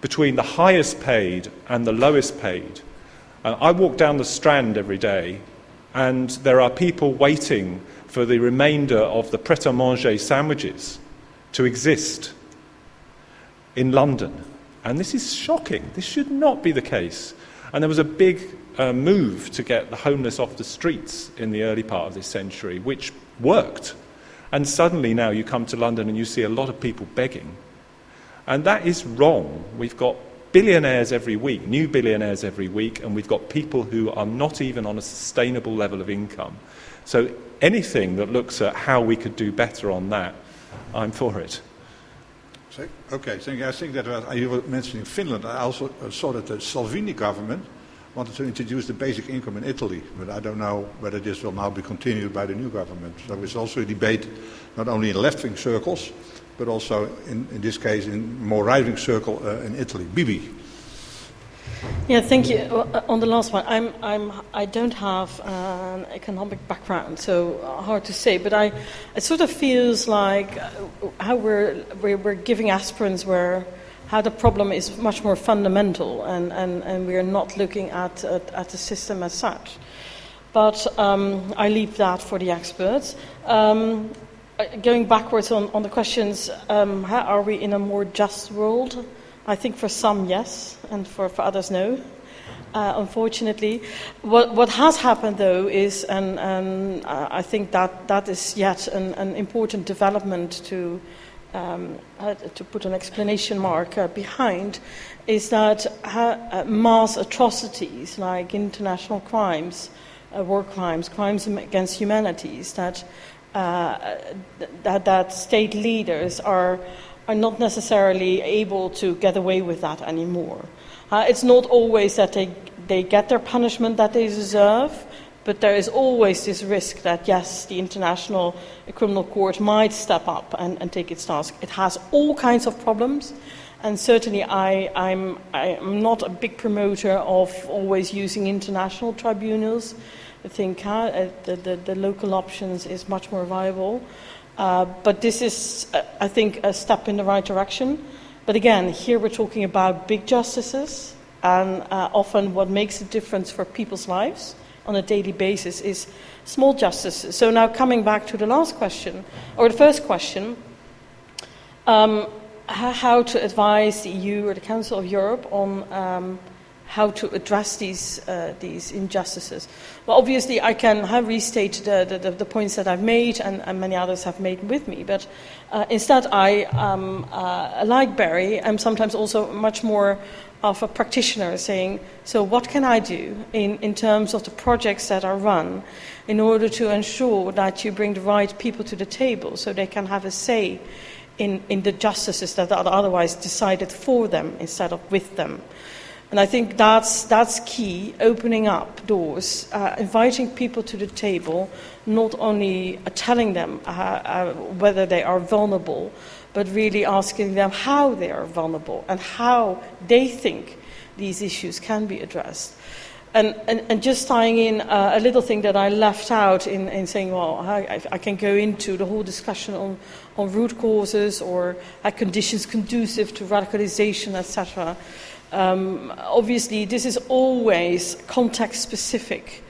Speaker 5: between the highest paid and the lowest paid, I walk down the Strand every day and there are people waiting for the remainder of the pret-a-manger sandwiches to exist in London. And this is shocking. This should not be the case. And there was a big move to get the homeless off the streets in the early part of this century, which worked. And suddenly now you come to London and you see a lot of people begging. And that is wrong. We've got billionaires every week, new billionaires every week, and we've got people who are not even on a sustainable level of income. So anything that looks at how we could do better on that, I'm for it.
Speaker 1: Okay, thank you. I think that you were mentioning Finland. I also saw that the Salvini government wanted to introduce the basic income in Italy, but I don't know whether this will now be continued by the new government. So it's also a debate not only in left-wing circles, but also in this case in more right-wing circle in Italy. Bibi.
Speaker 3: Yeah, thank you. On the last one, I don't have an economic background, so hard to say. But it sort of feels like how we're giving aspirins how the problem is much more fundamental, and we are not looking at the system as such. But I leave that for the experts. Going backwards on the questions, how are we in a more just world? I think for some, yes, and for others, no. Unfortunately, what has happened though is, and I think that is yet an important development to put an exclamation mark behind, is that mass atrocities like international crimes, war crimes, crimes against humanities, that state leaders are not necessarily able to get away with that anymore. It's not always that they get their punishment that they deserve, but there is always this risk that, yes, the International Criminal Court might step up and take its task. It has all kinds of problems, and certainly I'm not a big promoter of always using international tribunals. I think the local options is much more viable. But this is, I think, a step in the right direction. But again, here we're talking about big justices, and often what makes a difference for people's lives on a daily basis is small justices. So now coming back to the last question, or the first question, how to advise the EU or the Council of Europe on how to address these injustices. Well, obviously, I can restate the points that I've made, and many others have made with me. But instead, like Barry, I'm sometimes also much more of a practitioner, saying, so what can I do in terms of the projects that are run in order to ensure that you bring the right people to the table so they can have a say in the justices that are otherwise decided for them instead of with them. And I think that's key, opening up doors, inviting people to the table, not only telling them whether they are vulnerable, but really asking them how they are vulnerable and how they think these issues can be addressed. And just tying in a little thing that I left out in saying, well, I can go into the whole discussion on root causes or conditions conducive to radicalization, etc. Obviously, this is always context-specific,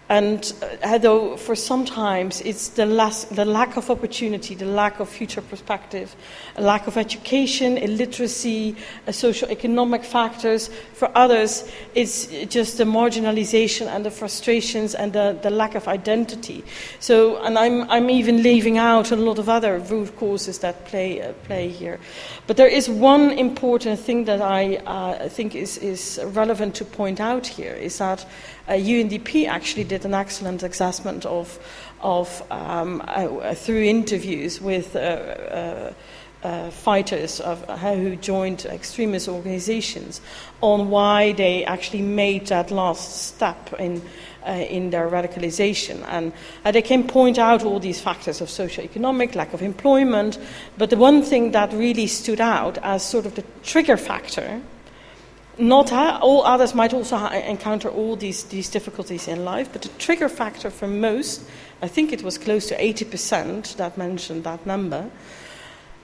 Speaker 3: and although for sometimes it's the lack of opportunity, the lack of future perspective, a lack of education, illiteracy, socio-economic factors. For others, it's just the marginalization and the frustrations and the lack of identity. So, and I'm even leaving out a lot of other root causes that play here. But there is one important thing that I think is relevant to point out here, is that UNDP actually did an excellent assessment of through interviews with fighters who joined extremist organizations on why they actually made that last step in their radicalization. And they can point out all these factors of socioeconomic, lack of employment, but the one thing that really stood out as sort of the trigger factor, not all others might also encounter all these difficulties in life, but the trigger factor for most, I think it was close to 80% that mentioned that number,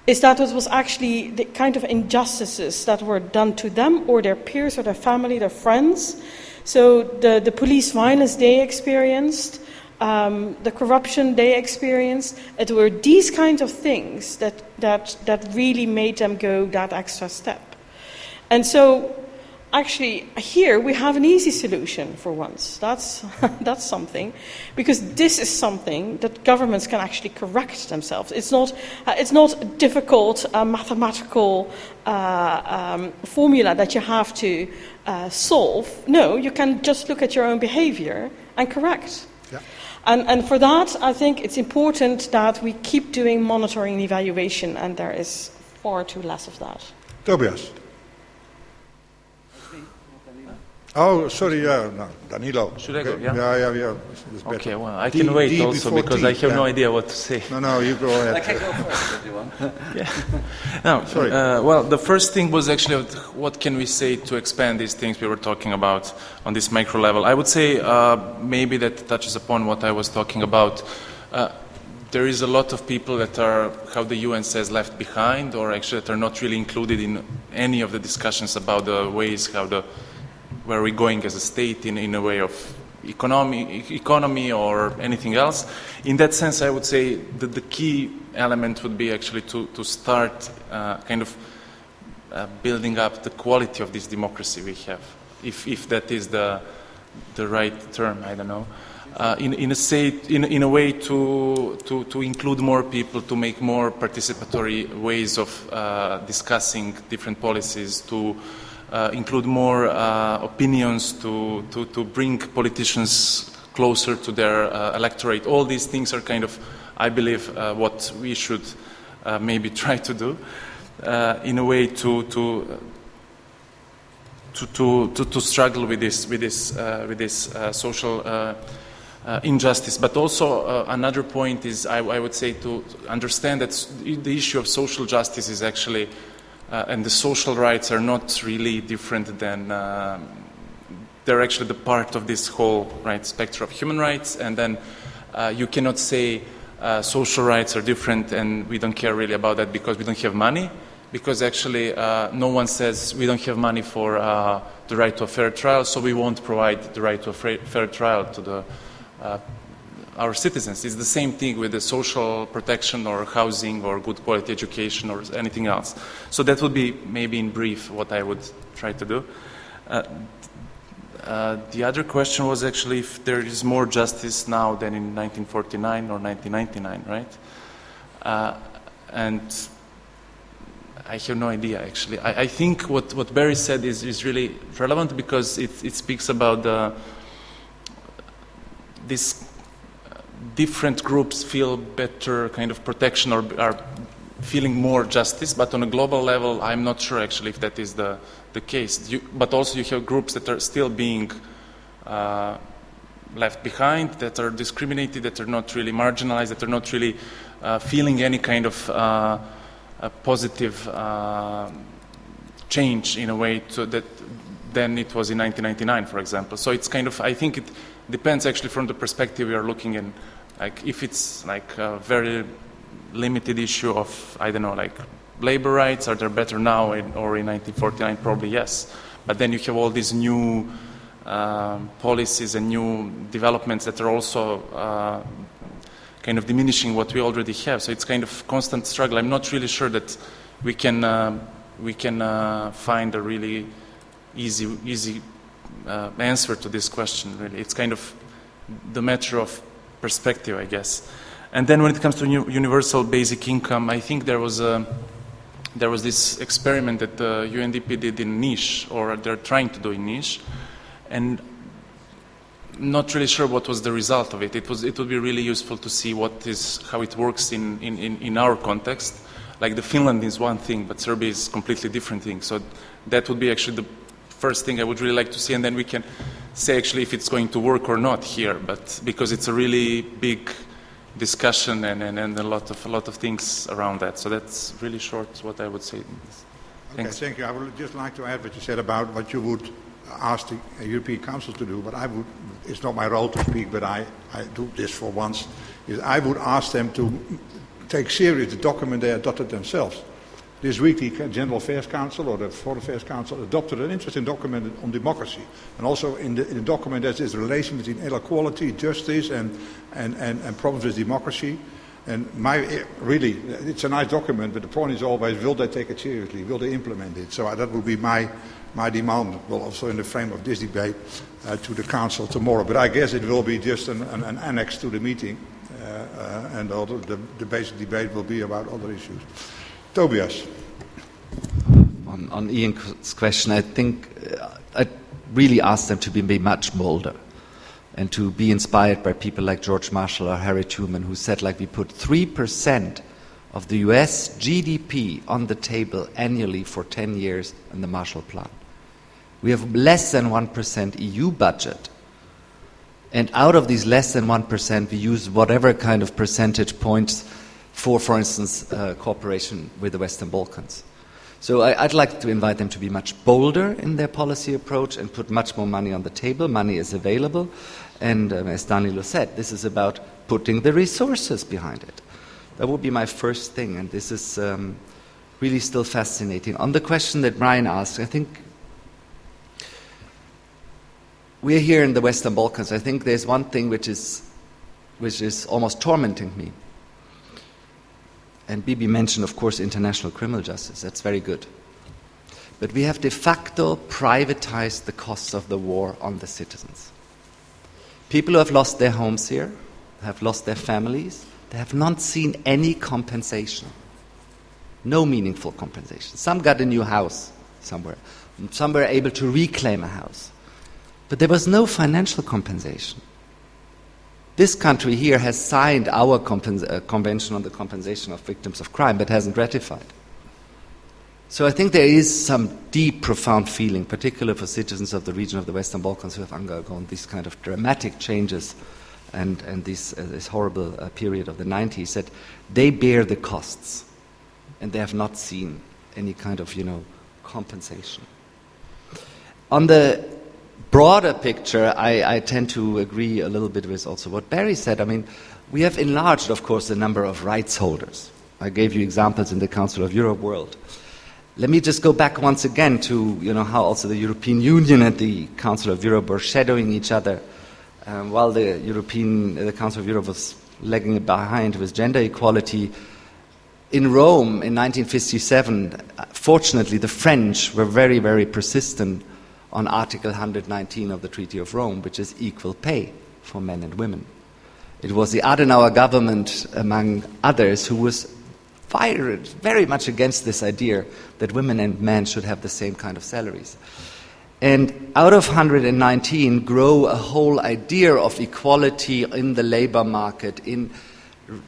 Speaker 3: is that it was actually the kind of injustices that were done to them or their peers or their family, their friends. So the police violence they experienced, the corruption they experienced, it were these kinds of things that really made them go that extra step. And so actually, here we have an easy solution for once. That's something, because this is something that governments can actually correct themselves. It's not a difficult mathematical formula that you have to solve. No, you can just look at your own behavior and correct.
Speaker 1: Yeah.
Speaker 3: And for that, I think it's important that we keep doing monitoring and evaluation, and there is far too less of that.
Speaker 1: Tobias. Oh, sorry, no, Danilo.
Speaker 4: Should I go? Yeah.
Speaker 1: Yeah. It's better.
Speaker 4: Okay, well, I can wait also because I have no idea what to say.
Speaker 1: No, you go ahead.
Speaker 2: I can go first if you want.
Speaker 4: Yeah. No,
Speaker 1: Sorry.
Speaker 4: Well, the first thing was actually what can we say to expand these things we were talking about on this micro level. I would say maybe that touches upon what I was talking about. There is a lot of people that are, how the UN says, left behind, or actually that are not really included in any of the discussions about the ways where we're going as a state in a way of economy or anything else. In that sense, I would say that the key element would be actually to start kind of building up the quality of this democracy we have, if that is the right term, I don't know. In a way to include more people, to make more participatory ways of discussing different policies, to include more opinions, to bring politicians closer to their electorate. All these things are kind of, I believe, what we should maybe try to do in a way to struggle with this social injustice. But also another point is, I would say, to understand that the issue of social justice is actually, and the social rights are not really different than, they're actually the part of this whole spectrum of human rights, and then you cannot say social rights are different and we don't care really about that because we don't have money, because actually no one says we don't have money for the right to a fair trial, so we won't provide the right to a fair trial to our citizens. It's the same thing with the social protection or housing or good quality education or anything else. So that would be maybe in brief what I would try to do. The other question was actually if there is more justice now than in 1949 or 1999, right? And I have no idea, actually. I think what Barry said is really relevant because it speaks about these different groups feel better kind of protection or are feeling more justice, but on a global level, I'm not sure actually if that is the case. But also you have groups that are still being left behind, that are discriminated, that are not really marginalized, that are not really feeling any kind of a positive change in a way to that than it was in 1999, for example. So it's kind of, I think it depends actually from the perspective we are looking in. Like if it's like a very limited issue of, I don't know, like labor rights, are they better now or in 1949? Probably yes. But then you have all these new policies and new developments that are also kind of diminishing what we already have. So it's kind of constant struggle. I'm not really sure that we can find a really easy answer to this question. Really, it's kind of the matter of perspective, I guess. And then when it comes to universal basic income, I think there was this experiment that the UNDP did in Niš, or they're trying to do in Niš, and not really sure what was the result of it. It would be really useful to see how it works in our context. Like the Finland is one thing, but Serbia is a completely different thing. So that would be actually the first thing I would really like to see, and then we can say actually if it's going to work or not here. But because it's a really big discussion and a lot of things around that. So that's really short what I would say. Thanks.
Speaker 1: Okay, thank you. I would just like to add what you said about what you would ask the European Council to do, but it's not my role to speak, but I do this for once, is I would ask them to take serious the document they adopted themselves. This week the General Affairs Council or the Foreign Affairs Council adopted an interesting document on democracy. And also in the document there's this relation between equality, justice and problems with democracy. And really, it's a nice document, but the point is always, will they take it seriously? Will they implement it? So that would be my demand, well, also in the frame of this debate, to the Council tomorrow. But I guess it will be just an annex to the meeting, and the basic debate will be about other issues. Tobias.
Speaker 2: On Ian's question, I think I really ask them to be much bolder and to be inspired by people like George Marshall or Harry Truman, who said, like, we put 3% of the US GDP on the table annually for 10 years in the Marshall Plan. We have less than 1% EU budget. And out of these less than 1%, we use whatever kind of percentage points for instance, cooperation with the Western Balkans. So I'd like to invite them to be much bolder in their policy approach and put much more money on the table. Money is available. And as Danilo said, this is about putting the resources behind it. That would be my first thing. And this is really still fascinating. On the question that Brian asked, I think we're here in the Western Balkans. I think there's one thing which is almost tormenting me. And Bibi mentioned, of course, international criminal justice. That's very good. but we have de facto privatized the costs of the war on the citizens. People who have lost their homes here, have lost their families, they have not seen any compensation. No meaningful compensation. Some got a new house somewhere. Some were able to reclaim a house. But there was no financial compensation. This country here has signed our Convention on the Compensation of Victims of Crime, but hasn't ratified. So I think there is some deep, profound feeling, particularly for citizens of the region of the Western Balkans who have undergone these kind of dramatic changes and this horrible period of the 90s, that they bear the costs and they have not seen any kind of, compensation. On the broader picture, I tend to agree a little bit with also what Barry said. I mean, we have enlarged, of course, the number of rights holders. I gave you examples in the Council of Europe world. Let me just go back once again to how also the European Union and the Council of Europe were shadowing each other while the Council of Europe was lagging behind with gender equality. In Rome in 1957, fortunately, the French were very, very persistent on Article 119 of the Treaty of Rome, which is equal pay for men and women. It was the Adenauer government, among others, who was fired very much against this idea that women and men should have the same kind of salaries. And out of 119 grow a whole idea of equality in the labor market, in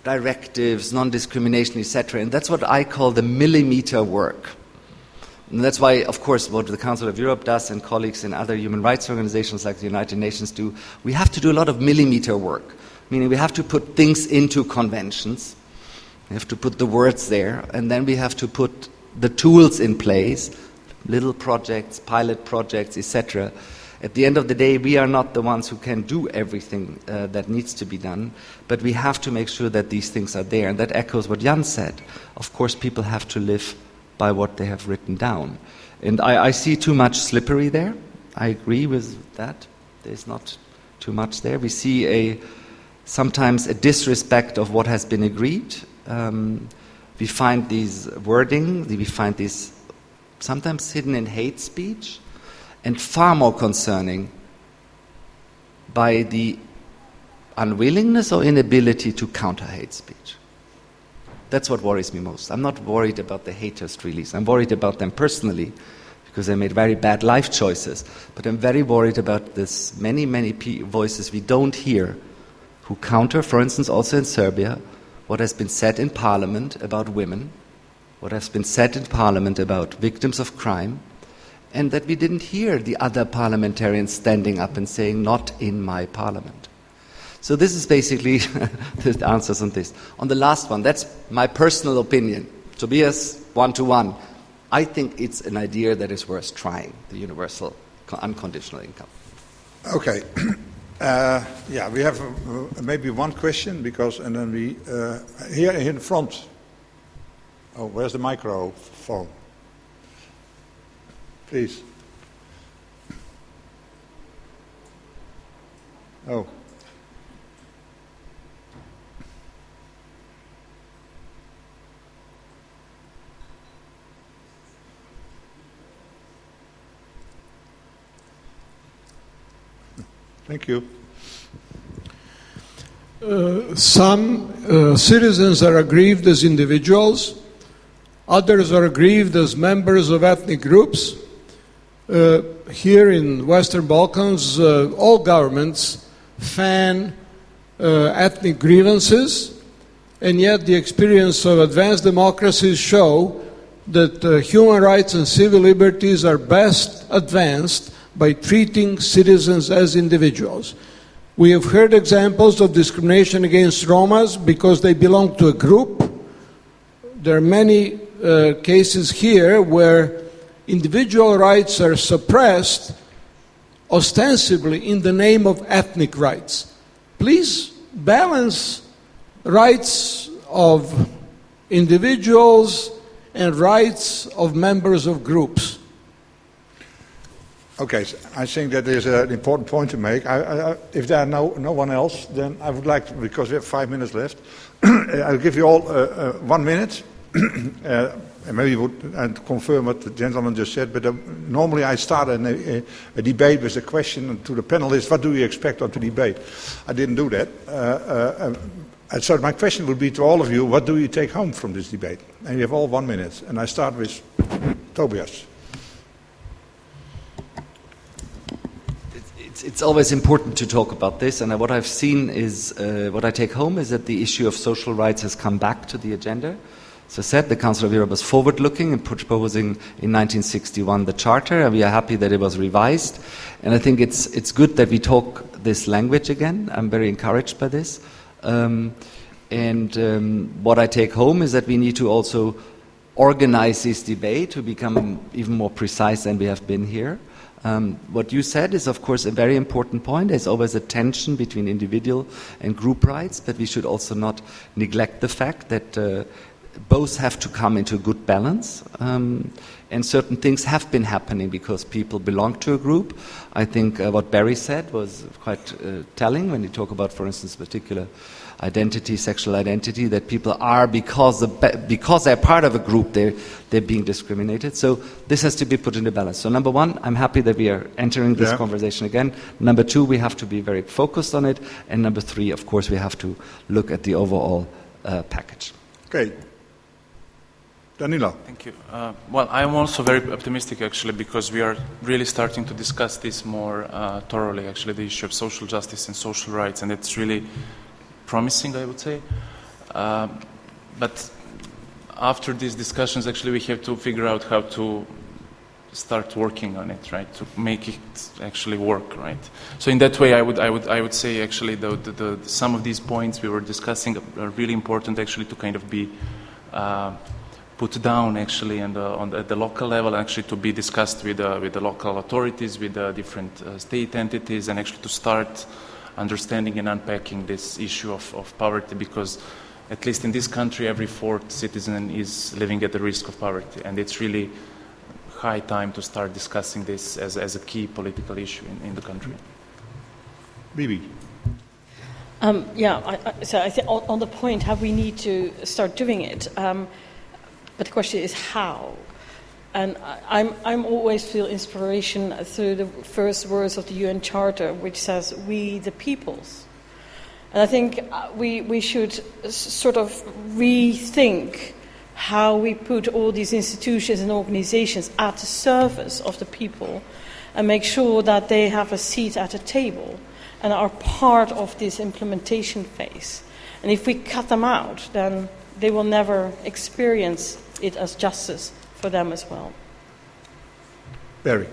Speaker 2: directives, non-discrimination, etc. And that's what I call the millimeter work. And that's why, of course, what the Council of Europe does and colleagues in other human rights organizations like the United Nations do, we have to do a lot of millimeter work, meaning we have to put things into conventions, we have to put the words there, and then we have to put the tools in place, little projects, pilot projects, etc. At the end of the day, we are not the ones who can do everything that needs to be done, but we have to make sure that these things are there. And that echoes what Jan said. Of course, people have to live by what they have written down. And I see too much slippery there. I agree with that. There's not too much there. We see sometimes a disrespect of what has been agreed. We find these wording, we find these sometimes hidden in hate speech, and far more concerning by the unwillingness or inability to counter hate speech. That's what worries me most. I'm not worried about the haters release. I'm worried about them personally because they made very bad life choices. But I'm very worried about this many voices we don't hear who counter, for instance, also in Serbia, what has been said in Parliament about women, what has been said in Parliament about victims of crime, and that we didn't hear the other parliamentarians standing up and saying, not in my parliament. So this is basically the answers on this. On the last one, that's my personal opinion. Tobias, one-to-one. I think it's an idea that is worth trying, the universal unconditional income.
Speaker 1: Okay. We have maybe one question, and then we, here in front. Oh, where's the microphone? Please. Oh. Thank you.
Speaker 9: Some citizens are aggrieved as individuals, others are aggrieved as members of ethnic groups. Here in Western Balkans, all governments fan ethnic grievances, and yet the experience of advanced democracies show that human rights and civil liberties are best advanced by treating citizens as individuals. We have heard examples of discrimination against Romas because they belong to a group. There are many cases here where individual rights are suppressed ostensibly in the name of ethnic rights. Please balance rights of individuals and rights of members of groups.
Speaker 1: Okay, so I think that is an important point to make. If there are no one else, then I would like to, because we have 5 minutes left, I'll give you all 1 minute. and maybe you would confirm what the gentleman just said, but normally I start a debate with a question to the panelists, what do you expect of the debate? I didn't do that. And so my question would be to all of you, what do you take home from this debate? And you have all 1 minute. And I start with Tobias.
Speaker 2: It's always important to talk about this, and what I've seen is, what I take home is that the issue of social rights has come back to the agenda. As I said, the Council of Europe was forward-looking and proposing in 1961 the Charter, and we are happy that it was revised. And I think it's good that we talk this language again. I'm very encouraged by this. What I take home is that we need to also organize this debate to become even more precise than we have been here. What you said is, of course, a very important point. There's always a tension between individual and group rights, but we should also not neglect the fact that both have to come into a good balance. And certain things have been happening because people belong to a group. I think what Barry said was quite telling when you talk about, for instance, particular identity, sexual identity, that people are, because they're part of a group, they're being discriminated. So this has to be put into balance. So number one, I'm happy that we are entering this conversation again. Number two, we have to be very focused on it. And number three, of course, we have to look at the overall package.
Speaker 1: Okay. Danilo.
Speaker 4: Thank you. Well, I'm also very optimistic, actually, because we are really starting to discuss this more thoroughly, actually, the issue of social justice and social rights, and it's really promising, I would say. But after these discussions, actually, we have to figure out how to start working on it, right? To make it actually work, right? So in that way, I would say actually the some of these points we were discussing are really important, actually, to kind of be put down, actually, and at the local level, actually, to be discussed with the local authorities, with the different state entities, and actually to start understanding and unpacking this issue of poverty, because at least in this country, every fourth citizen is living at the risk of poverty, and it's really high time to start discussing this as a key political issue in the country.
Speaker 1: Bibi.
Speaker 3: So I think on the point how we need to start doing it, but the question is how. And I'm always feel inspiration through the first words of the UN Charter, which says, "We the peoples." And I think we should sort of rethink how we put all these institutions and organizations at the service of the people and make sure that they have a seat at the table and are part of this implementation phase. And if we cut them out, then they will never experience it as justice for them as well.
Speaker 1: Barry.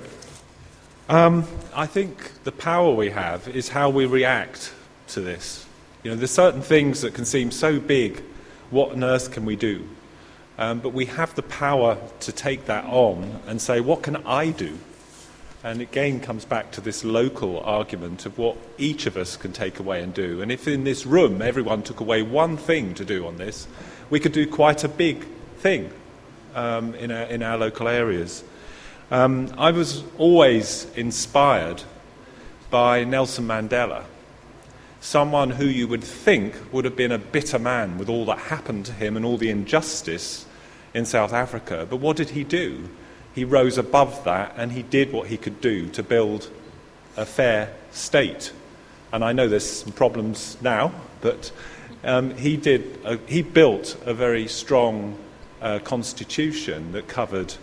Speaker 5: I think the power we have is how we react to this. You know, there's certain things that can seem so big, what on earth can we do? But we have the power to take that on and say, what can I do? And again comes back to this local argument of what each of us can take away and do. And if in this room everyone took away one thing to do on this, we could do quite a big thing in our local areas. I was always inspired by Nelson Mandela, someone who you would think would have been a bitter man with all that happened to him and all the injustice in South Africa. But what did he do? He rose above that and he did what he could do to build a fair state. And I know there's some problems now, but he built a very strong constitution that covered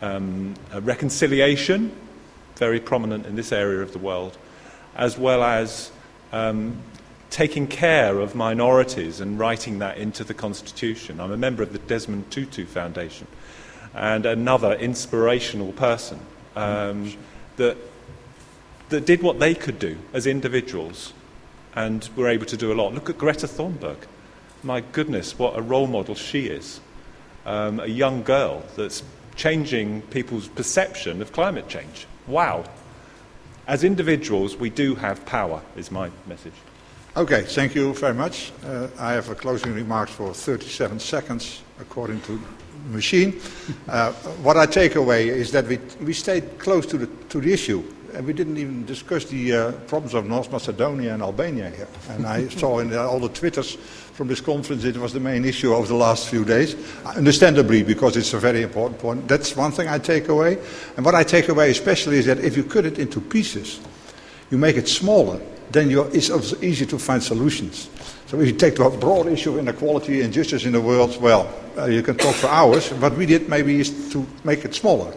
Speaker 5: a reconciliation, very prominent in this area of the world, as well as taking care of minorities and writing that into the Constitution. I'm a member of the Desmond Tutu Foundation, and another inspirational person that did what they could do as individuals and were able to do a lot. Look at Greta Thunberg. My goodness, what a role model she is. A young girl that's changing people's perception of climate change. Wow. As individuals, we do have power, is my message.
Speaker 1: Okay, thank you very much. I have a closing remarks for 37 seconds, according to the machine. What I take away is that we stayed close to the issue. and we didn't even discuss the problems of North Macedonia and Albania here. And I saw in all the Twitters from this conference it was the main issue over the last few days, understandably, because it's a very important point. That's one thing I take away. And what I take away especially is that if you cut it into pieces, you make it smaller, then it's also easy to find solutions. So if you take the broad issue of inequality and justice in the world, well, you can talk for hours. What we did maybe is to make it smaller.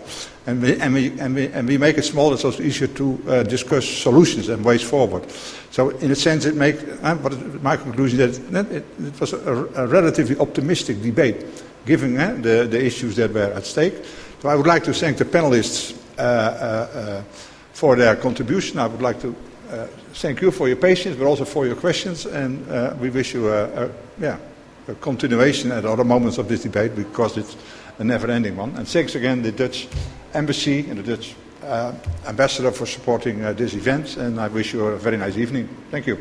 Speaker 1: And we make it smaller, so it's easier to discuss solutions and ways forward. So in a sense, it makes, my conclusion that it was a relatively optimistic debate, given the issues that were at stake. So I would like to thank the panelists for their contribution. I would like to thank you for your patience, but also for your questions, and we wish you a continuation at other moments of this debate, because it's a never-ending one. And thanks again the Dutch Embassy and the Dutch Ambassador for supporting this event, and I wish you a very nice evening. Thank you.